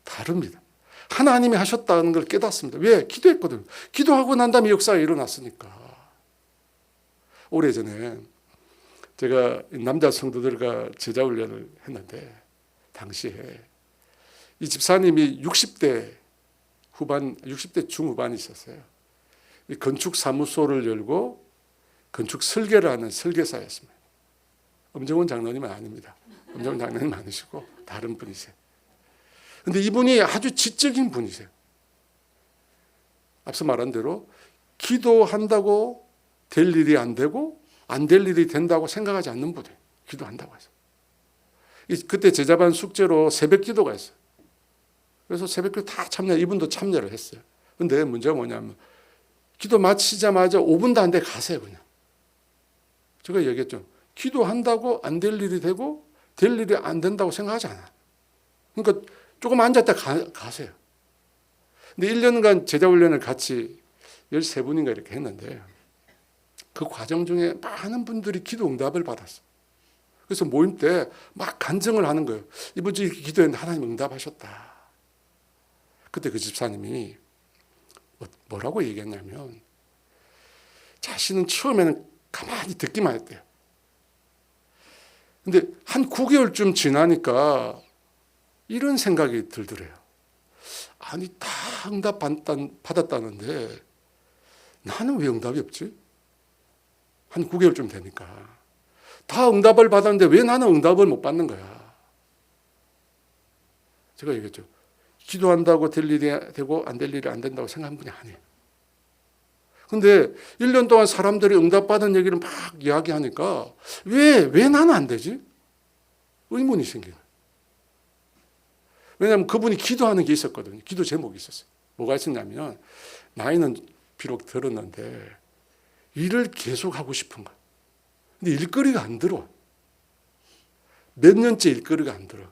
다릅니다. 하나님이 하셨다는 걸 깨닫습니다. 왜? 기도했거든요. 기도하고 난 다음에 역사가 일어났으니까. 오래전에 제가 남자 성도들과 제자 훈련을 했는데 당시에 이 집사님이 60대 중후반이셨어요. 건축 사무소를 열고 건축 설계를 하는 설계사였습니다. 엄정원 장로님은 아닙니다. 엄정원 장로님 아니시고 다른 분이세요. 그런데 이분이 아주 지적인 분이세요. 앞서 말한 대로 기도한다고 될 일이 안 되고 안 될 일이 된다고 생각하지 않는 분이에요. 기도한다고 해서. 그때 제자반 숙제로 새벽 기도가 있어요. 그래서 새벽 기도 다 이분도 참여를 했어요. 그런데 문제가 뭐냐면 기도 마치자마자 5분도 안 돼 가세요, 그냥. 제가 얘기했죠. 기도한다고 안 될 일이 되고 될 일이 안 된다고 생각하지 않아요. 그러니까 조금 앉았다 가세요. 근데 1년간 제자훈련을 같이 13분인가 이렇게 했는데 그 과정 중에 많은 분들이 기도 응답을 받았어요. 그래서 모임 때 막 간증을 하는 거예요. 이번 주에 기도했는데 하나님 응답하셨다. 그때 그 집사님이 뭐라고 얘기했냐면 자신은 처음에는 가만히 듣기만 했대요. 근데 한 9개월쯤 지나니까 이런 생각이 들더래요. 아니, 다 응답 받았다는데 나는 왜 응답이 없지? 한 9개월쯤 되니까. 다 응답을 받았는데 왜 나는 응답을 못 받는 거야? 제가 얘기했죠. 기도한다고 될 일이 되고 안 될 일이 안 된다고 생각한 분이 아니에요. 근데 1년 동안 사람들이 응답받은 얘기를 막 이야기하니까 왜 나는 안 되지? 의문이 생겨요. 왜냐하면 그분이 기도하는 게 있었거든요. 기도 제목이 있었어요. 뭐가 있었냐면 나이는 비록 들었는데 일을 계속하고 싶은 거예요. 근데 일거리가 안 들어와. 몇 년째 일거리가 안 들어.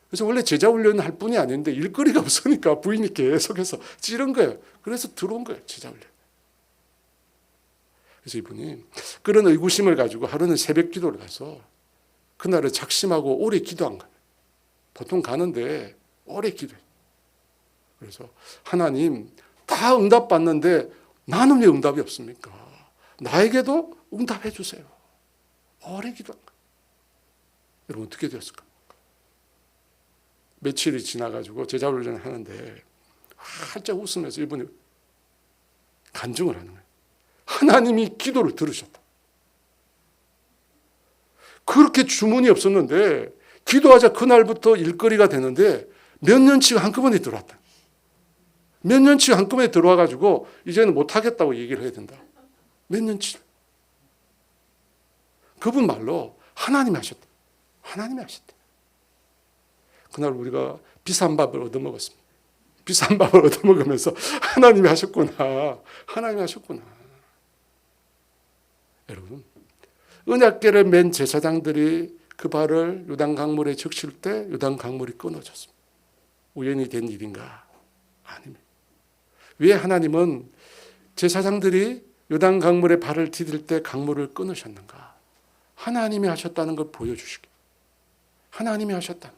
그래서 원래 제자 훈련을 할 뿐이 아닌데 일거리가 없으니까 부인이 계속해서 찌른 거예요. 그래서 들어온 거예요. 제자 훈련. 그래서 이분이 그런 의구심을 가지고 하루는 새벽 기도를 가서 그날을 작심하고 오래 기도한 거예요. 보통 가는데 오래 기도해요. 그래서 하나님 다 응답받는데 나는 왜 응답이 없습니까? 나에게도 응답해 주세요. 오래 기도한 거예요. 여러분 어떻게 되었을까? 며칠이 지나가지고 제자훈련을 하는데 활짝 웃으면서 이분이 간증을 하는 거예요. 하나님이 기도를 들으셨다. 그렇게 주문이 없었는데 기도하자 그날부터 일거리가 되는데 몇 년치가 한꺼번에 들어왔다. 몇 년치가 한꺼번에 들어와가지고 이제는 못하겠다고 얘기를 해야 된다. 몇 년치. 그분 말로 하나님이 하셨다. 하나님이 하셨다. 그날 우리가 비싼 밥을 얻어먹었습니다. 비싼 밥을 얻어먹으면서 하나님이 하셨구나. 하나님이 하셨구나. 여러분, 언약궤를 맨 제사장들이 그 발을 요단 강물에 적실 때 요단 강물이 끊어졌습니다. 우연히 된 일인가? 아닙니다. 왜 하나님은 제사장들이 요단 강물에 발을 디딜 때 강물을 끊으셨는가? 하나님이 하셨다는 걸 보여주시기. 하나님이 하셨다는.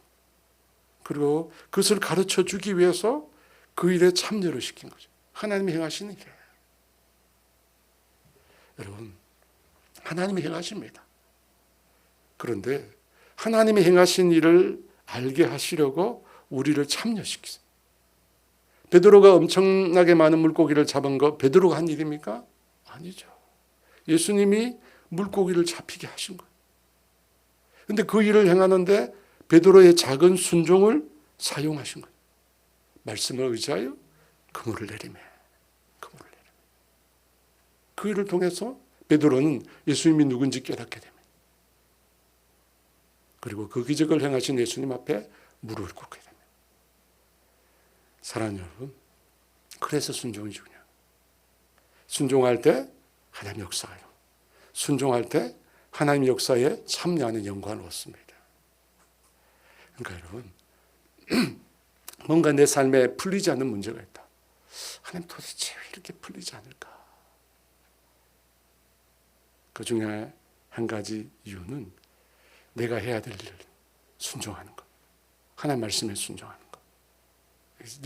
그리고 그것을 가르쳐 주기 위해서 그 일에 참여를 시킨 거죠. 하나님이 행하시는 일이에요. 여러분, 하나님이 행하십니다. 그런데 하나님이 행하신 일을 알게 하시려고 우리를 참여시키세요. 베드로가 엄청나게 많은 물고기를 잡은 거 베드로가 한 일입니까? 아니죠. 예수님이 물고기를 잡히게 하신 거예요. 그런데 그 일을 행하는데 베드로의 작은 순종을 사용하신 거예요. 말씀을 의지하여 그물을 내리매. 그물을 내리매. 그 일을 통해서 베드로는 예수님이 누군지 깨닫게 됩니다. 그리고 그 기적을 행하신 예수님 앞에 무릎을 꿇게 됩니다. 사랑하는 여러분, 그래서 순종이 중요해요. 순종할 때 하나님 역사예요. 순종할 때 하나님 역사에 참여하는 영광을 얻습니다. 그러니까 여러분, 뭔가 내 삶에 풀리지 않는 문제가 있다. 하나님 도대체 왜 이렇게 풀리지 않을까? 그 중에 한 가지 이유는 내가 해야 될 일을 순종하는 것. 하나님 말씀에 순종하는 것.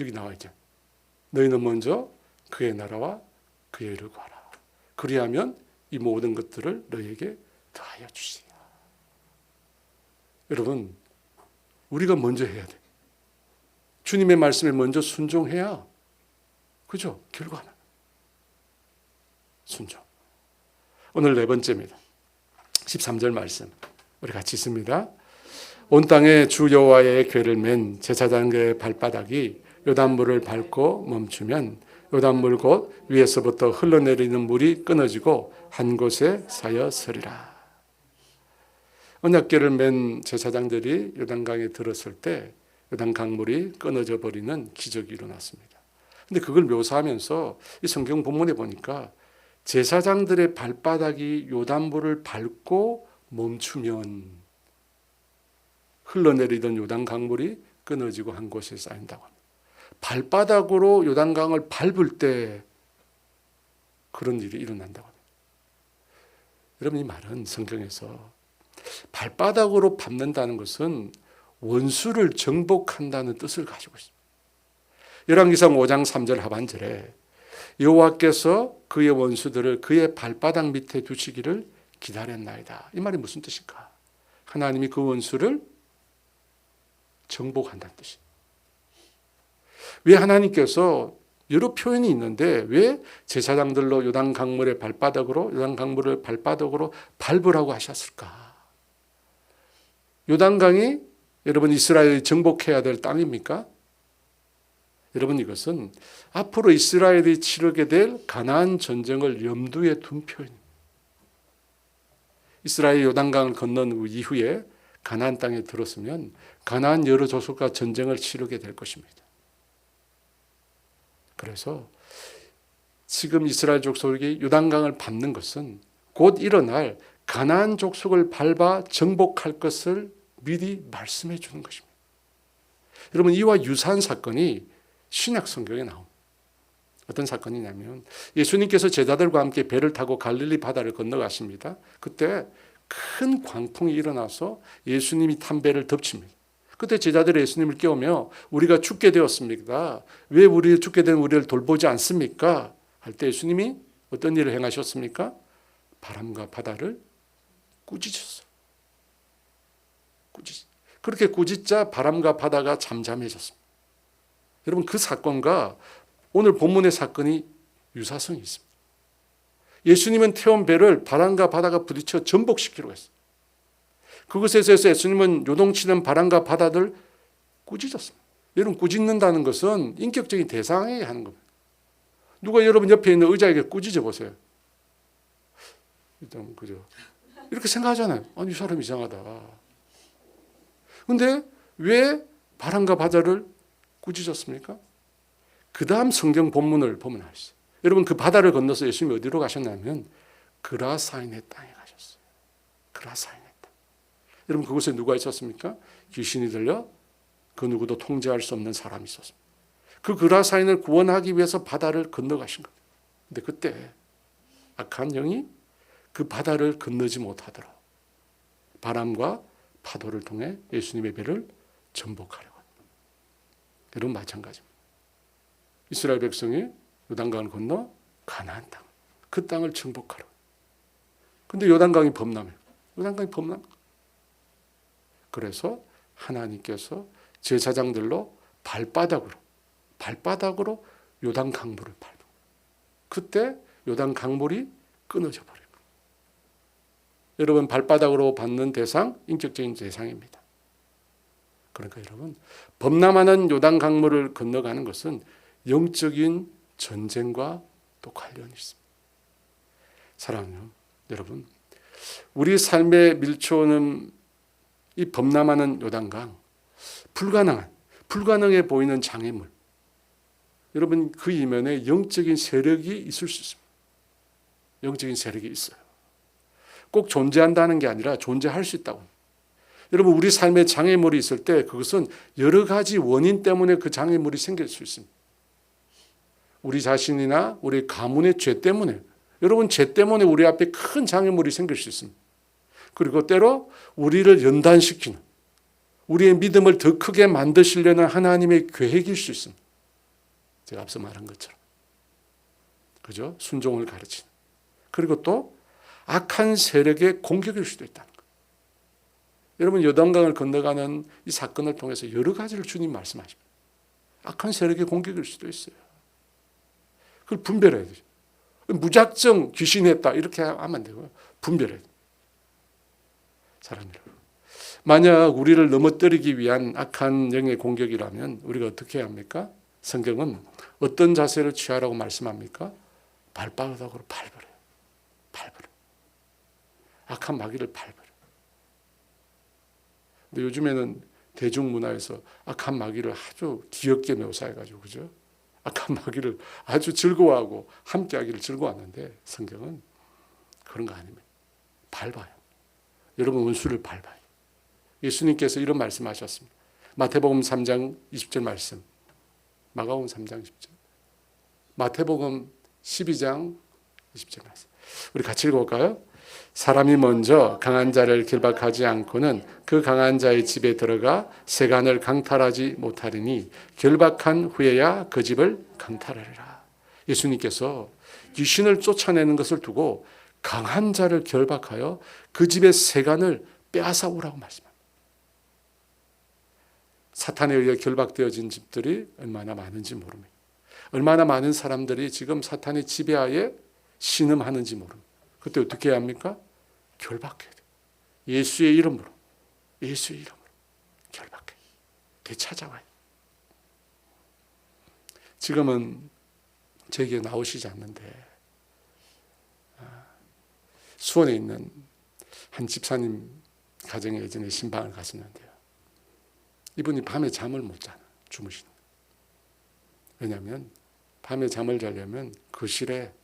여기 나와 있죠. 너희는 먼저 그의 나라와 그의 의를 구하라. 그리하면 이 모든 것들을 너희에게 더하여 주시리라. 여러분, 우리가 먼저 해야 돼. 주님의 말씀에 먼저 순종해야, 그죠? 결과는 순종. 오늘 네 번째입니다. 13절 말씀 우리 같이 있습니다. 온 땅에 주 여호와의 궤를 맨 제사장의 발바닥이 요단물을 밟고 멈추면 요단물 곧 위에서부터 흘러내리는 물이 끊어지고 한 곳에 쌓여 서리라. 언약궤를 맨 제사장들이 요단강에 들었을 때 요단 강물이 끊어져 버리는 기적이 일어났습니다. 근데 그걸 묘사하면서 이 성경 본문에 보니까 제사장들의 발바닥이 요단물을 밟고 멈추면 흘러내리던 요단 강물이 끊어지고 한 곳에 쌓인다고 합니다. 발바닥으로 요단강을 밟을 때 그런 일이 일어난다고 합니다. 여러분, 이 말은 성경에서 발바닥으로 밟는다는 것은 원수를 정복한다는 뜻을 가지고 있습니다. 열왕기상 5장 3절 하반절에 여호와께서 그의 원수들을 그의 발바닥 밑에 두시기를 기다렸나이다. 이 말이 무슨 뜻일까? 하나님이 그 원수를 정복한다는 뜻이에요. 왜 하나님께서 여러 표현이 있는데 왜 제사장들로 요단 강물의 발바닥으로 요단 강물을 발바닥으로 밟으라고 하셨을까? 요단강이 여러분 이스라엘이 정복해야 될 땅입니까? 여러분, 이것은 앞으로 이스라엘이 치르게 될 가나안 전쟁을 염두에 둔 표현입니다. 이스라엘이 요단강을 건넌 이후에 가나안 땅에 들었으면 가나안 여러 족속과 전쟁을 치르게 될 것입니다. 그래서 지금 이스라엘 족속이 요단강을 밟는 것은 곧 일어날 가나안 족속을 밟아 정복할 것을 미리 말씀해 주는 것입니다. 여러분, 이와 유사한 사건이 신약 성경에 나옵니다. 어떤 사건이냐면 예수님께서 제자들과 함께 배를 타고 갈릴리 바다를 건너가십니다. 그때 큰 광풍이 일어나서 예수님이 탄 배를 덮칩니다. 그때 제자들이 예수님을 깨우며 우리가 죽게 되었습니다. 왜 우리 죽게 된 우리를 돌보지 않습니까? 할 때 예수님이 어떤 일을 행하셨습니까? 바람과 바다를 꾸짖으셨어요. 그렇게 꾸짖자 바람과 바다가 잠잠해졌습니다. 여러분, 그 사건과 오늘 본문의 사건이 유사성이 있습니다. 예수님은 태운 배를 바람과 바다가 부딪혀 전복시키려고 했어요. 그것에서 예수님은 요동치는 바람과 바다들 꾸짖었습니다. 여러분, 꾸짖는다는 것은 인격적인 대상에게 하는 겁니다. 누가 여러분 옆에 있는 의자에게 꾸짖어 보세요. 일단 그죠? 이렇게 생각하잖아요. 아니, 이 사람 이상하다. 그런데 왜 바람과 바다를 꾸짖었습니까? 그 다음 성경 본문을 보면 아시죠. 여러분, 그 바다를 건너서 예수님이 어디로 가셨냐면 그라사인의 땅에 가셨어요. 그라사인의 땅. 여러분, 그곳에 누가 있었습니까? 귀신이 들려 그 누구도 통제할 수 없는 사람이 있었습니다. 그 그라사인을 구원하기 위해서 바다를 건너가신 겁니다. 근데 그때 악한 영이 그 바다를 건너지 못하도록 바람과 파도를 통해 예수님의 배를 전복하려고 합니다. 여러분 마찬가지입니다. 이스라엘 백성이 요단강을 건너 가나안 땅, 그 땅을 정복하려고. 근데 요단강이 범람해요. 요단강이 범람. 그래서 하나님께서 제사장들로 발바닥으로 요단 강물을 밟고, 그때 요단 강물이 끊어져 버려요. 여러분 발바닥으로 받는 대상, 인격적인 대상입니다. 그러니까 여러분 범람하는 요단 강물을 건너가는 것은 영적인 전쟁과 또 관련이 있습니다. 사랑하는 여러분, 우리 삶의 밀초는 이 범람하는 요단강, 불가능해 보이는 장애물. 여러분 그 이면에 영적인 세력이 있을 수 있습니다. 영적인 세력이 있어요. 꼭 존재한다는 게 아니라 존재할 수 있다고. 여러분 우리 삶에 장애물이 있을 때 그것은 여러 가지 원인 때문에 그 장애물이 생길 수 있습니다. 우리 자신이나 우리 가문의 죄 때문에, 여러분 죄 때문에 우리 앞에 큰 장애물이 생길 수 있습니다. 그리고 때로 우리를 연단시키는, 우리의 믿음을 더 크게 만드시려는 하나님의 계획일 수 있습니다. 제가 앞서 말한 것처럼. 그죠? 순종을 가르치는. 그리고 또 악한 세력의 공격일 수도 있다는 거예요. 여러분 요단강을 건너가는 이 사건을 통해서 여러 가지를 주님 말씀하십니다. 악한 세력의 공격일 수도 있어요. 그걸 분별해야 되죠. 무작정 귀신이 했다 이렇게 하면 안 되고요. 분별해야 돼요. 사랑하는 여러분, 만약 우리를 넘어뜨리기 위한 악한 영의 공격이라면 우리가 어떻게 해야 합니까? 성경은 어떤 자세를 취하라고 말씀합니까? 발바닥으로 밟으래요. 악한 마귀를 밟으래요. 근데 요즘에는 대중문화에서 악한 마귀를 아주 귀엽게 묘사해가지고, 그죠? 악한 마귀를 아주 즐거워하고 함께하기를 즐거워하는데 성경은 그런 거 아닙니다. 밟아요. 여러분 원수를 밟아요. 예수님께서 이런 말씀하셨습니다. 마태복음 3장 20절 말씀, 마가복음 3장 10절, 마태복음 12장 20절 말씀. 우리 같이 읽어볼까요? 사람이 먼저 강한 자를 결박하지 않고는 그 강한 자의 집에 들어가 세간을 강탈하지 못하리니 결박한 후에야 그 집을 강탈하리라. 예수님께서 귀신을 쫓아내는 것을 두고 강한 자를 결박하여 그 집의 세간을 빼앗아 오라고 말씀합니다. 사탄에 의해 결박되어진 집들이 얼마나 많은지 모릅니다. 얼마나 많은 사람들이 지금 사탄의 지배하에 신음하는지 모릅니다. 그때 어떻게 해야 합니까? 결박해야 돼요. 예수의 이름으로 결박해. 되찾아와요. 지금은 제게 나오시지 않는데 수원에 있는 한 집사님 가정에 예전에 신방을 갔었는데요. 이분이 밤에 잠을 못 자요. 주무시는 거예요. 왜냐하면 밤에 잠을 자려면 거실에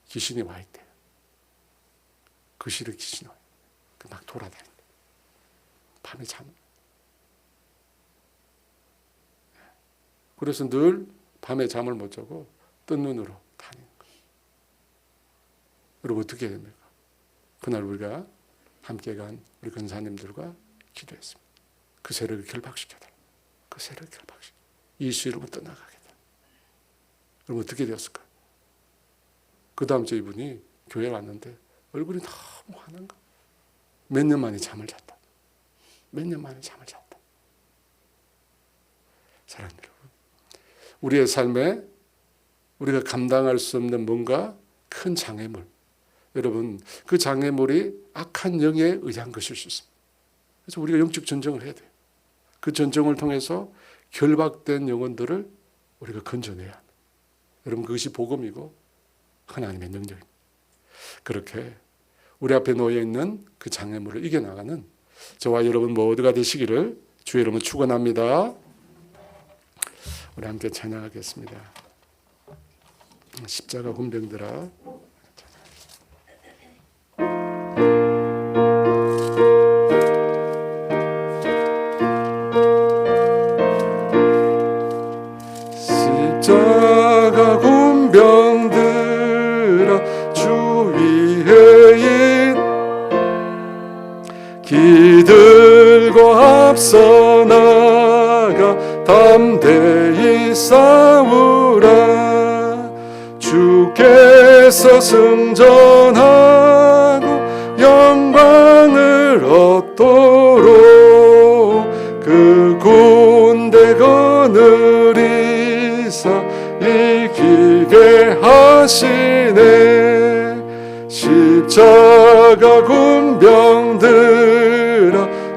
귀신이 와 있대요. 거실에 귀신이 와요. 막 돌아다니는 거예요. 밤에 잠. 그래서 늘 밤에 잠을 못 자고 뜬 눈으로 다니는 거예요. 여러분 어떻게 해야 됩니까? 그날 우리가 함께 간 우리 권사님들과 기도했습니다. 그 세력을 결박시켜달라. 그 세력을 결박시켜. 예수 이름으로 떠나가게 돼. 여러분 어떻게 되었을까요? 그 다음 주 이분이 교회에 왔는데 얼굴이 너무 환한 거. 몇 년 만에 잠을 잤다. 사랑하는 여러분, 우리의 삶에 우리가 감당할 수 없는 뭔가 큰 장애물, 여러분 그 장애물이 악한 영에 의한 것일 수 있습니다. 그래서 우리가 영적 전쟁을 해야 돼요. 그 전쟁을 통해서 결박된 영혼들을 우리가 건져내야 합니다. 여러분 그것이 복음이고 하나님의 능력입니다. 그렇게 우리 앞에 놓여있는 그 장애물을 이겨나가는 저와 여러분 모두가 되시기를 주의 이름으로 축원합니다. 우리 함께 찬양하겠습니다. 십자가 훈병들아. 앞서 나가 담대히 싸우라. 주께서 승전하고 영광을 얻도록 그 군대 거느리사 이기게 하시네. 십자가 군병들아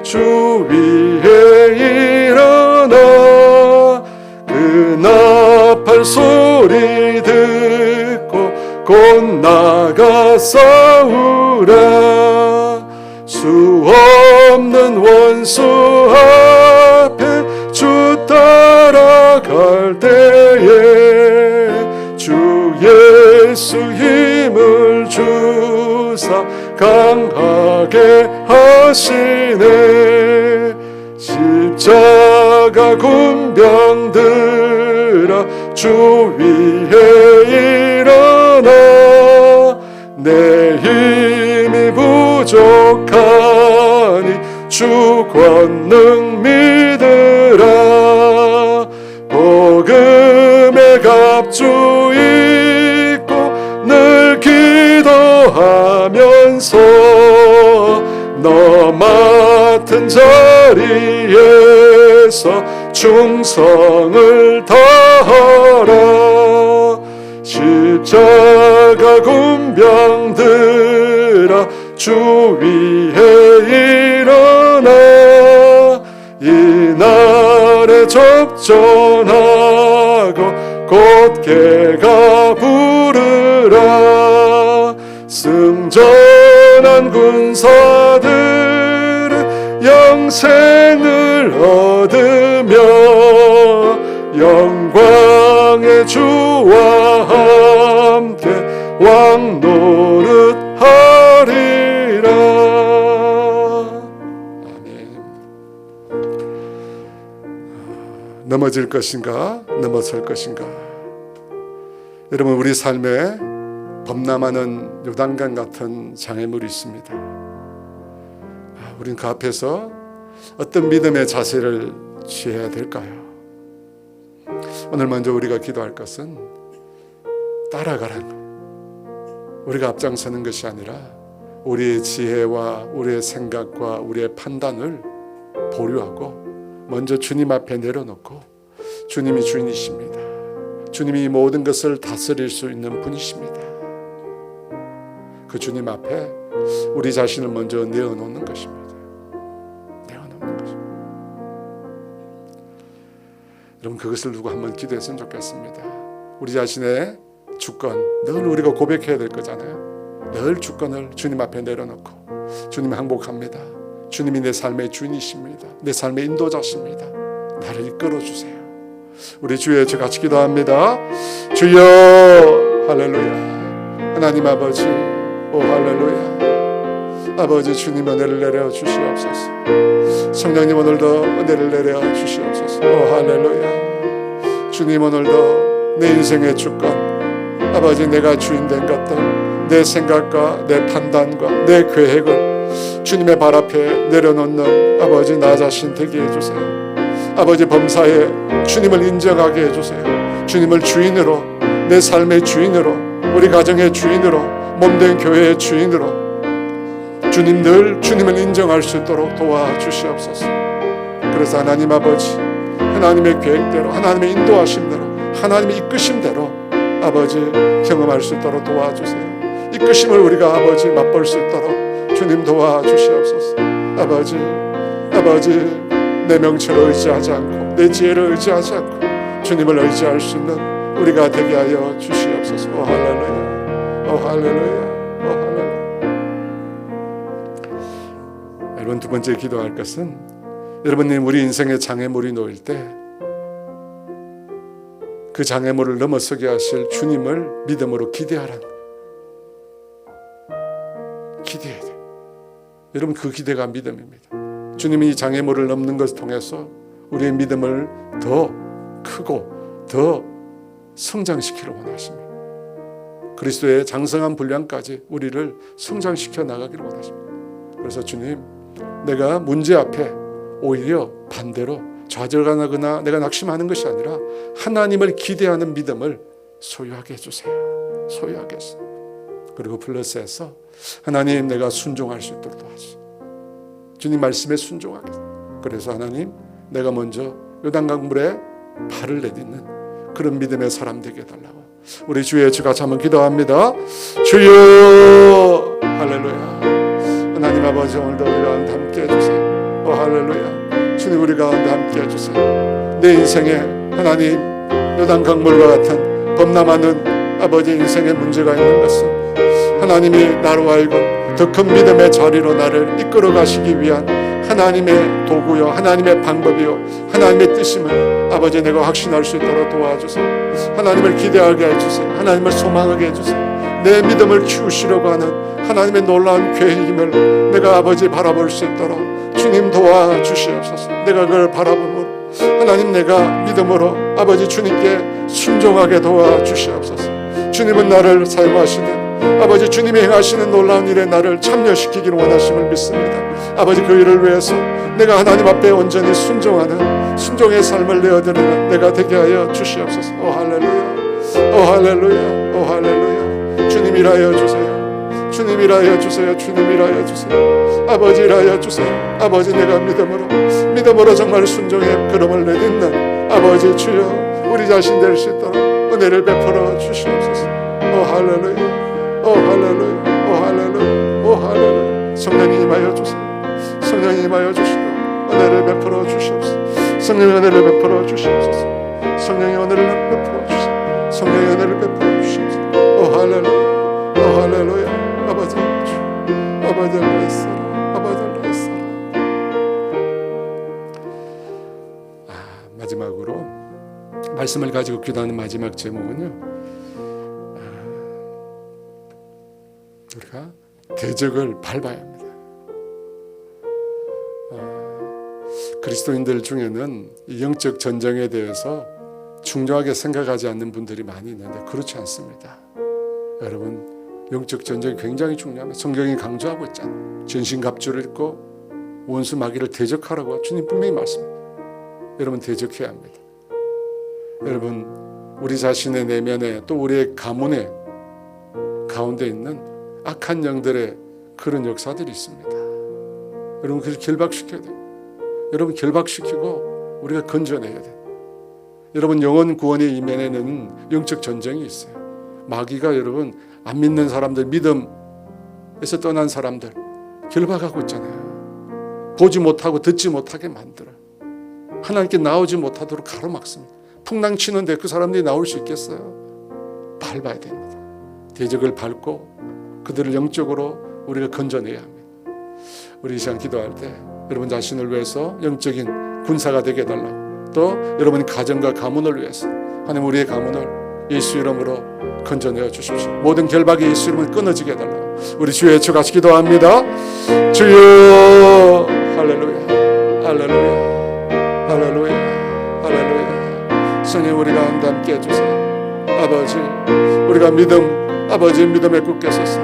주 위에 일어나. 그 나팔 소리 듣고 곧 나가 싸우라. 수 없는 원수 앞에 주 따라갈 때에 주 예수 힘을 주사 강하게 하시네. 십자가 군병들아 주 위에 일어나. 내 힘이 부족하니 주 권능 믿으라. 복음의 갑주 입고 늘 기도하면서 너 맡은 자리에서 충성을 다하라. 십자가 군병들아 주 위에 일어나. 이날에 접전하고 곧개가 부르라. 승전한 군사들은 영생을 얻으며 영광의 주와 함께 왕 노릇하리라. 아멘. 넘어질 것인가 넘어설 것인가. 여러분, 우리 삶에 범람하는 요단강 같은 장애물이 있습니다. 우린 그 앞에서 어떤 믿음의 자세를 취해야 될까요? 오늘 먼저 우리가 기도할 것은 따라가라는 거예요. 우리가 앞장서는 것이 아니라 우리의 지혜와 우리의 생각과 우리의 판단을 보류하고 먼저 주님 앞에 내려놓고, 주님이 주인이십니다. 주님이 이 모든 것을 다스릴 수 있는 분이십니다. 그 주님 앞에 우리 자신을 먼저 내어놓는 것입니다. 내어놓는 것입니다. 여러분, 그것을 두고 한번 기도했으면 좋겠습니다. 우리 자신의 주권, 늘 우리가 고백해야 될 거잖아요. 늘 주권을 주님 앞에 내려놓고, 주님 항복합니다. 주님이 내 삶의 주인이십니다. 내 삶의 인도자십니다. 나를 이끌어주세요. 우리 주여 같이 기도합니다. 주여, 할렐루야. 하나님 아버지, 오 할렐루야. 아버지, 주님 은혜를 내려 주시옵소서. 성령님, 오늘도 은혜를 내려 주시옵소서. 오 할렐루야. 주님, 오늘도 내 인생의 주권, 아버지, 내가 주인 된 것들, 내 생각과 내 판단과 내 계획을 주님의 발 앞에 내려놓는 아버지 나 자신 되게 해주세요. 아버지, 범사에 주님을 인정하게 해주세요. 주님을 주인으로, 내 삶의 주인으로, 우리 가정의 주인으로, 몸된 교회의 주인으로 주님, 늘 주님을 인정할 수 있도록 도와주시옵소서. 그래서 하나님 아버지, 하나님의 계획대로, 하나님의 인도하심대로, 하나님의 이끄심대로 아버지 경험할 수 있도록 도와주세요. 이끄심을 우리가 아버지 맛볼 수 있도록 주님 도와주시옵소서. 아버지, 내 명체를 의지하지 않고 내 지혜를 의지하지 않고 주님을 의지할 수 있는 우리가 되게 하여 주시옵소서. 오 할렐루야, 오 할렐루야, 오 할렐루야. 여러분, 두 번째 기도할 것은, 여러분님 우리 인생의 장애물이 놓일 때 그 장애물을 넘어서게 하실 주님을 믿음으로 기대하라는 거예요. 기대해야 돼요. 여러분, 그 기대가 믿음입니다. 주님이 이 장애물을 넘는 것을 통해서 우리의 믿음을 더 크고 더 성장시키려 원하십니다. 그리스도의 장성한 분량까지 우리를 성장시켜 나가기를 원하십니다. 그래서 주님, 내가 문제 앞에 오히려 반대로 좌절하거나 내가 낙심하는 것이 아니라 하나님을 기대하는 믿음을 소유하게 해주세요. 소유하게 해주세요. 그리고 플러스해서 하나님 내가 순종할 수 있도록 도와주세요. 주님 말씀에 순종하게. 그래서 하나님 내가 먼저 요단강 물에 발을 내딛는 그런 믿음의 사람 되게 해달라고 우리 주의 주 같이 한번 기도합니다. 주여 할렐루야. 하나님 아버지 오늘도 우리 가운데 함께 해주세요. 할렐루야. 주님 우리 가운데 함께 해주세요. 내 인생에 하나님 요단강 물과 같은 범람하는 아버지 인생의 문제가 있는 것은 하나님이 나로 하여금 더 큰 믿음의 자리로 나를 이끌어 가시기 위한 하나님의 도구요 하나님의 방법이요 하나님의 뜻임을 아버지 내가 확신할 수 있도록 도와주세요. 하나님을 기대하게 해주세요. 하나님을 소망하게 해주세요. 내 믿음을 키우시려고 하는 하나님의 놀라운 계획임을 내가 아버지 바라볼 수 있도록 주님 도와주시옵소서. 내가 그걸 바라보므로 하나님 내가 믿음으로 아버지 주님께 순종하게 도와주시옵소서. 주님은 나를 사용하시는 아버지 주님이 행하시는 놀라운 일에 나를 참여시키기를 원하심을 믿습니다. 아버지 그 일을 위해서 내가 하나님 앞에 온전히 순종하는 순종의 삶을 내어드리는 내가 되게 하여 주시옵소서. 오 할렐루야. 오 할렐루야. 오 할렐루야. 주님 일하여 주세요. 주님 일하여 주세요. 주님 일하여 주세요. 아버지 일하여 주세요. 아버지 내가 믿음으로 정말 순종의 걸음을 내딛는 아버지 주여 우리 자신 될 수 있도록 은혜를 베풀어 주시옵소서. 오 할렐루야. 오 할렐루야. 오 할렐루야. 오 할렐루야. 성령님 임하여 주세요. 성령님 임하여 주시고 은혜를 베풀어 주시옵소서. 성령의 은혜를 베풀어 주시옵소서. 성령의 은혜를 베풀어 주시옵소서. 성령의 은혜를 베풀어 주시옵소서. 오 할렐루야. 오 할렐루야. 아버지 주 아버지 알라이사라. 아버지 알라이사라. 마지막으로 말씀을 가지고 기도하는 마지막 제목은요, 우리가 대적을 밟아야 합니다. 그리스도인들 중에는 이 영적 전쟁에 대해서 중요하게 생각하지 않는 분들이 많이 있는데 그렇지 않습니다. 여러분 영적 전쟁이 굉장히 중요합니다. 성경이 강조하고 있잖아요. 전신갑주를 입고 원수 마귀를 대적하라고 주님 분명히 말씀합니다. 여러분 대적해야 합니다. 여러분 우리 자신의 내면에 또 우리의 가문의 가운데 있는 악한 영들의 그런 역사들이 있습니다. 여러분 그걸 결박시켜야 돼요. 여러분 결박시키고 우리가 건져내야 돼요. 여러분 영혼 구원의 이면에는 영적 전쟁이 있어요. 마귀가 여러분 안 믿는 사람들, 믿음에서 떠난 사람들 결박하고 있잖아요. 보지 못하고 듣지 못하게 만들어요. 하나님께 나오지 못하도록 가로막습니다. 풍랑치는데 그 사람들이 나올 수 있겠어요? 밟아야 됩니다. 대적을 밟고 그들을 영적으로 우리가 건져내야 합니다. 우리 이 시간 기도할 때 여러분 자신을 위해서 영적인 군사가 되게 해달라고, 또 여러분 가정과 가문을 위해서 하나님 우리의 가문을 예수 이름으로 건져내어 주십시오. 모든 결박이 예수 이름으로 끊어지게 해달라고 우리 주의 주 같이 기도합니다. 주여 할렐루야 할렐루야 할렐루야 할렐루야. 성령 우리 가운데 함께 해주세요. 아버지 우리가 아버지 믿음에 굳게 서서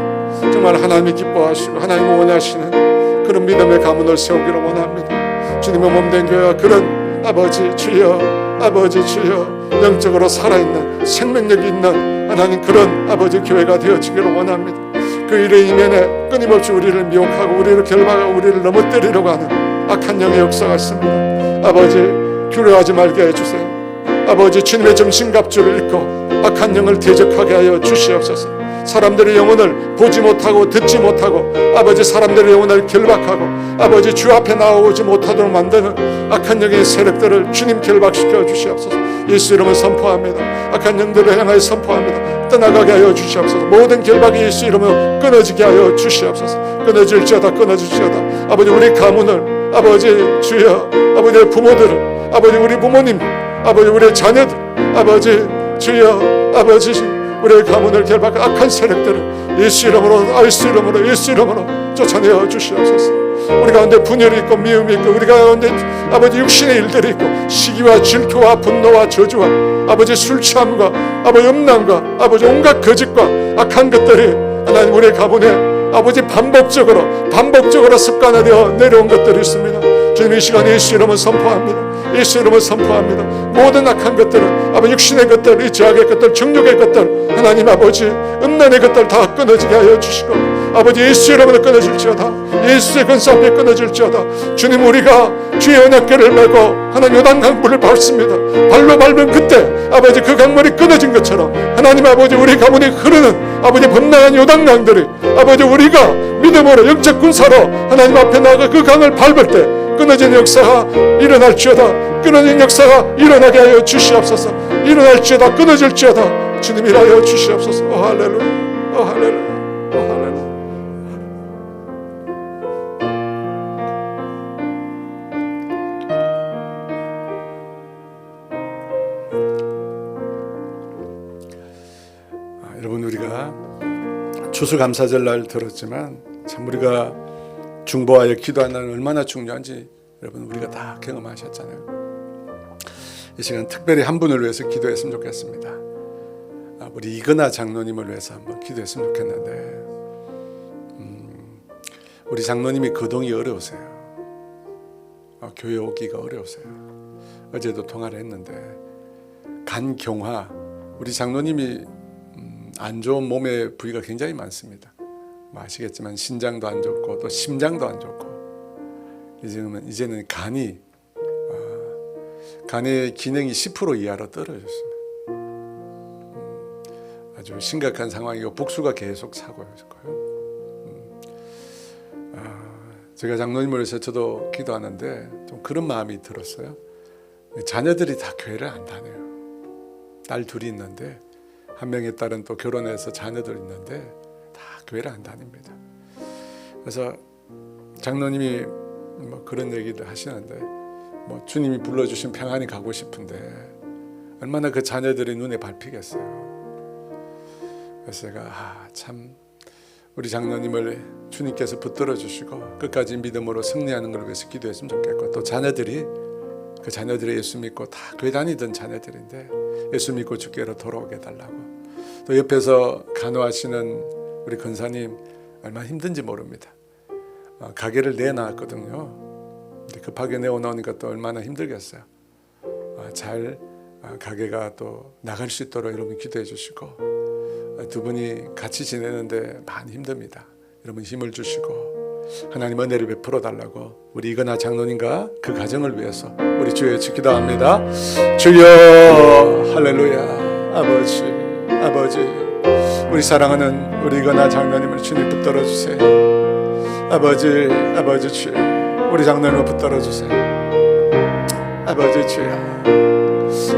정말 하나님이 기뻐하시고 하나님이 원하시는 그런 믿음의 가문을 세우기를 원합니다. 주님의 몸된 교회와 그런 아버지 주여 영적으로 살아있는 생명력이 있는 하나님 그런 아버지 교회가 되어지기를 원합니다. 그 일의 이면에 끊임없이 우리를 미혹하고 우리를 결박하고 우리를 넘어뜨리려고 하는 악한 영의 역사가 있습니다. 아버지 두려워하지 말게 해주세요. 아버지 주님의 정신갑주를 입고 악한 영을 대적하게 하여 주시옵소서. 사람들의 영혼을 보지 못하고 듣지 못하고 아버지 사람들의 영혼을 결박하고 아버지 주 앞에 나오지 못하도록 만드는 악한 영의 세력들을 주님 결박시켜 주시옵소서. 예수 이름을 선포합니다. 악한 영들을 향하여 선포합니다. 떠나가게 하여 주시옵소서. 모든 결박이 예수 이름으로 끊어지게 하여 주시옵소서. 끊어질지어다 아버지 우리 가문을 아버지 주여 아버지 부모들을 아버지 우리 부모님 아버지 우리 자녀들 아버지 주여 아버지 우리의 가문을 결박한 악한 세력들을 예수 이름으로 쫓아내어 주시옵소서. 우리 가운데 분열이 있고 미움이 있고 우리 가운데 아버지 육신의 일들이 있고 시기와 질투와 분노와 저주와 아버지 술 취함과 아버지 음란과 아버지 온갖 거짓과 악한 것들이 하나님 우리의 가문에 아버지 반복적으로 습관화되어 내려온 것들이 있습니다. 주님 이 시간에 예수 이름을 선포합니다. 예수 이름을 선포합니다. 모든 악한 것들은 아버지 육신의 것들, 이 죄악의 것들, 정욕의 것들, 하나님 아버지 음란의 것들 다 끊어지게 하여 주시고 아버지 예수 이름으로 끊어질지어다. 예수의 근사 앞에 끊어질지어다. 주님 우리가 주의 언약궤를 메고 하나님 요단강물을 밟습니다. 발로 밟은 그때 아버지 그 강물이 끊어진 것처럼 하나님 아버지 우리 가문에 흐르는 아버지 범람한 요단강들이 아버지 우리가 믿음으로 영적 군사로 하나님 앞에 나가 그 강을 밟을 때 끊어진 역사가 일어날지어다. 끊어진 역사가 일어나게 하여 주시옵소서. 일어날지어다. 끊어질지어다. 주님 일하여 주시옵소서. 오 할렐루야. 오 할렐루야. 오 할렐루야. 여러분 우리가 추수감사절날 들었지만 참 우리가 중보하여 기도하는 날은 얼마나 중요한지 여러분 우리가 다 경험하셨잖아요. 이 시간 특별히 한 분을 위해서 기도했으면 좋겠습니다. 우리 이근하 장로님을 위해서 한번 기도했으면 좋겠는데 우리 장로님이 거동이 어려우세요. 교회 오기가 어려우세요. 어제도 통화를 했는데 간경화 우리 장로님이 안 좋은 몸의 부위가 굉장히 많습니다. 아시겠지만 신장도 안 좋고 또 심장도 안 좋고 이제는 간의 기능이 10% 이하로 떨어졌습니다. 아주 심각한 상황이고 복수가 계속 사고 있고요. 제가 장로님을 위해서 저도 기도하는데 좀 그런 마음이 들었어요. 자녀들이 다 교회를 안 다녀요. 딸 둘이 있는데 한 명의 딸은 또 결혼해서 자녀들 있는데 다 교회를 안 다닙니다. 그래서 장로님이 뭐 그런 얘기를 하시는데 뭐 주님이 불러주신 평안히 가고 싶은데 얼마나 그 자녀들이 눈에 밟히겠어요. 그래서 제가 참 우리 장로님을 주님께서 붙들어 주시고 끝까지 믿음으로 승리하는 걸 위해서 기도했으면 좋겠고 또 자녀들이 그 자녀들이 예수 믿고 다 교회 다니던 자녀들인데 예수 믿고 주께로 돌아오게 해달라고 또 옆에서 간호하시는 우리 권사님 얼마나 힘든지 모릅니다. 가게를 내놨거든요. 급하게 내어놓으니까 또 얼마나 힘들겠어요. 잘 가게가 또 나갈 수 있도록 여러분 기도해 주시고 두 분이 같이 지내는데 많이 힘듭니다. 여러분 힘을 주시고 하나님 은혜를 베풀어 달라고 우리 이근하 장로님과 그 가정을 위해서 우리 주여 기도합니다. 주여 할렐루야. 아버지 우리 사랑하는 우리 이근하 장로님을 주님 붙들어 주세요. 아버지 주여 우리 장로님을 붙들어 주세요. 아버지 주여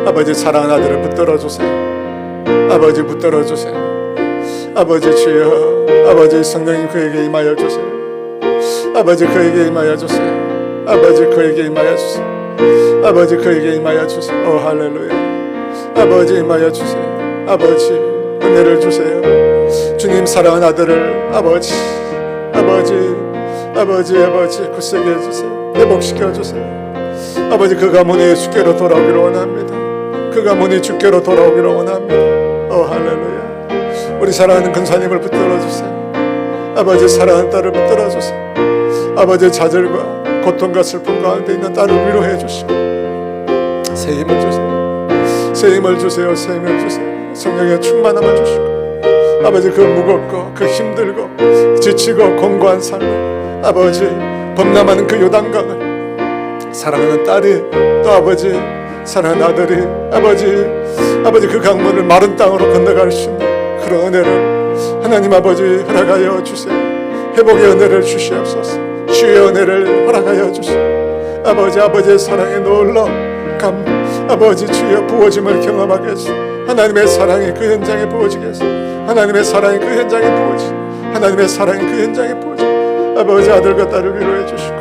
아버지 사랑하는 아들을 붙들어 주세요. 아버지 붙들어 주세요. 아버지 주여 아버지 성령님 그에게 임하여 주세요. 아버지 그에게 임하여 주세요. 아버지 그에게 임하여 주세요. 아버지 그에게 임하여 주세요. 오 할렐루야. 아버지 임하여 주세요. 아버지 은혜를 주세요. 주님 사랑하는 아들을 아버지 굳세게 해주세요. 회복시켜 주세요. 아버지 그 가문이 주께로 돌아오기를 원합니다. 그 가문이 주께로 돌아오기를 원합니다. 오 할렐루야. 우리 사랑하는 근사님을 붙들어 주세요. 아버지 사랑하는 딸을 붙들어 주세요. 아버지 좌절과 고통과 슬픔 가운데 있는 딸을 위로해 주시고 새 힘을 주세요. 새 힘을 주세요. 새 힘을 주세요. 성령의 충만함을 주시고 아버지 그 무겁고 그 힘들고 지치고 공고한 삶을 아버지 범람하는 그 요단강을 사랑하는 딸이 또 아버지 사랑하는 아들이 아버지 그 강물을 마른 땅으로 건너갈 수 있는 그런 은혜를 하나님 아버지 허락하여 주세요. 회복의 은혜를 주시옵소서. 주의 은혜를 허락하여 주시오. 아버지의 사랑에 놀라감 아버지 주여 부어짐을 경험하게 하시오. 하나님의 사랑이 그 현장에 부어지게 하시오. 하나님의 사랑이 그 현장에 부어지고 하나님의 사랑이 그 현장에 부어지고 아버지 아들과 딸을 위로해 주시고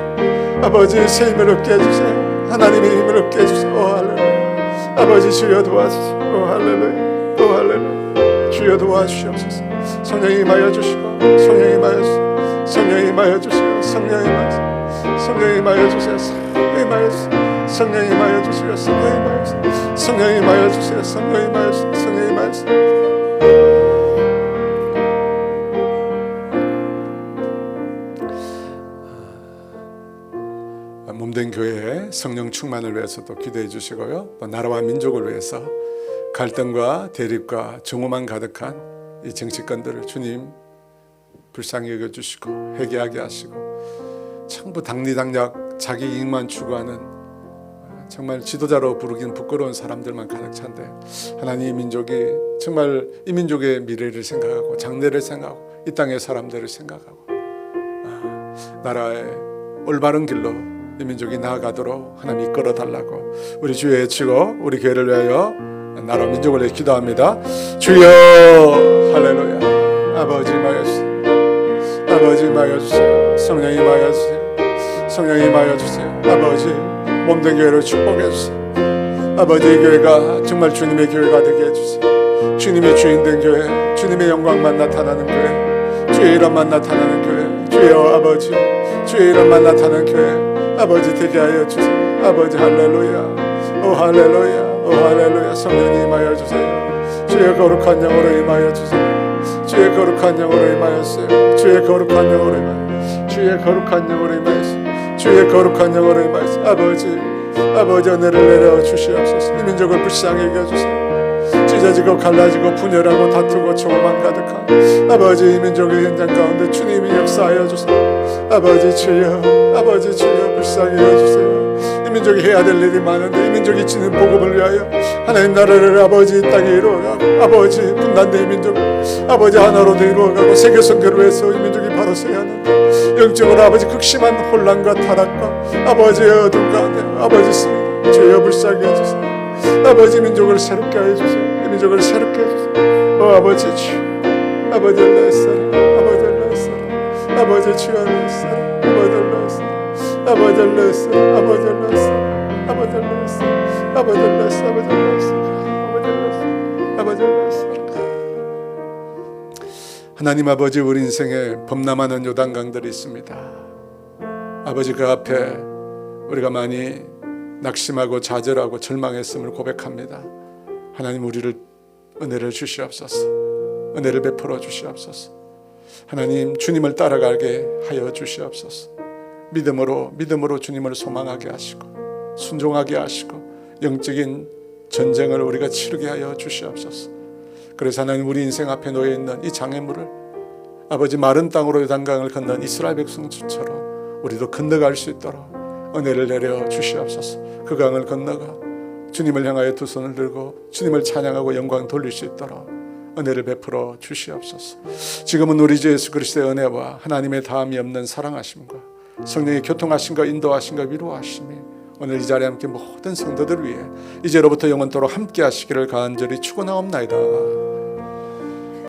아버지 새 힘을 얻게 해주세요. 하나님의 힘을 얻게 해주세요. 오 할렐루야. 아버지 주여 도와주세요. 오 할렐루야. 오 할렐루야. 주여 도와주시옵소서. 성령이 임하여 주시고 성령이 임하여 주세요. 성령이 임하여 주세요. 성령이 임하여 주세요. 성령이 임하여 주세요. 성령이 임하여 주세요. 성령이 임하여 주세요. 성령이 임하여 주세요. 성령이 임하여 주세요. 성령이 임하여 주세요. 성령이 임하여 주세요. 몸된 교회 성령 충만을 위해서도 기도해 주시고요. 또 나라와 민족을 위해서 갈등과 대립과 정오만 가득한 이 정치권들을 주님 불쌍히 여겨주시고 회개하게 하시고 전부 당리당략 자기 이익만 추구하는 정말 지도자로 부르긴 부끄러운 사람들만 가득 찬데 하나님 이 민족이 정말 이 민족의 미래를 생각하고 장래를 생각하고 이 땅의 사람들을 생각하고 나라의 올바른 길로 이 민족이 나아가도록 하나님 이끌어 달라고 우리 주여 외치고 우리 교회를 위하여 나라 민족을 위해 기도합니다. 주여 할렐루야. 아버지 임하여주세요. 아버지 임하여주세요. 성령이 임하여주세요. 성령이 임하여주세요. 아버지 몸된 교회를 축복해주세요. 아버지 이 교회가 정말 주님의 교회가 되게 해주세요. 주님의 주인된 교회, 주님의 영광만 나타나는 교회, 주의 이름만 나타나는 교회, 주여 아버지 주의 이름만 나타나는 교회 아버지 되게 하여 주세요. 아버지 할렐루야. 오 할렐루야. 오 할렐루야. 성령이 임하여 주세요. 주의 거룩한 영으로 임하여 주세요. 주의 거룩한 영으로 임하였어요. 주의 거룩한 영으로 임하여 주의 거룩한 영으로 임하였어요. 주의 거룩한 영으로 임하였어요. 아버지 은혜를 내려 주시옵소서. 이 민족을 불쌍히 여겨주세요. 찢어지고 갈라지고 분열하고 다투고 조고만 가득한 아버지 이 민족의 현장 가운데 주님이 역사하여 주세요. 아버지 주여 불쌍히 여겨주세요. 이 민족이 해야 될 일이 많은데 이 민족이 지는 복음을 위하여 하나님 나라를 아버지 이 땅에 이루어가고 아버지 분단된 이 민족 아버지 하나로 이루어가고 세계 선교를 위해서 이 민족이 바로 서야 하는데 영적으로 아버지 극심한 혼란과 타락과 아버지의 어둠 가운데 아버지 있습니다. 주여 불쌍히 해주세요. 아버지 민족을 새롭게 해주세요. 이 민족을 새롭게 해주세요. 아버지 주 아버지 레사라 아버지 레사라 아버지 주여 레사라 아버지 레사라 아버지 레사라 아버지 레사라 아버지 레사라 아버지 레사라 아버지 레사라 아버지 레사라 하나님 아버지 우리 인생에 범람하는 요단강들이 있습니다. 아버지 그 앞에 우리가 많이 낙심하고 좌절하고 절망했음을 고백합니다. 하나님 우리를 은혜를 주시옵소서. 은혜를 베풀어 주시옵소서. 하나님 주님을 따라가게 하여 주시옵소서. 믿음으로 주님을 소망하게 하시고 순종하게 하시고 영적인 전쟁을 우리가 치르게 하여 주시옵소서. 그래서 하나님 우리 인생 앞에 놓여 있는 이 장애물을 아버지 마른 땅으로 요단강을 건넌 이스라엘 백성처럼 우리도 건너갈 수 있도록 은혜를 내려 주시옵소서. 그 강을 건너가 주님을 향하여 두 손을 들고 주님을 찬양하고 영광 돌릴 수 있도록 은혜를 베풀어 주시옵소서. 지금은 우리 주 예수 그리스도의 은혜와 하나님의 다함이 없는 사랑하심과 성령의 교통하심과 인도하심과 위로하심이 오늘 이 자리에 함께 모든 성도들 위해 이제로부터 영원토록 함께 하시기를 간절히 축원하옵나이다.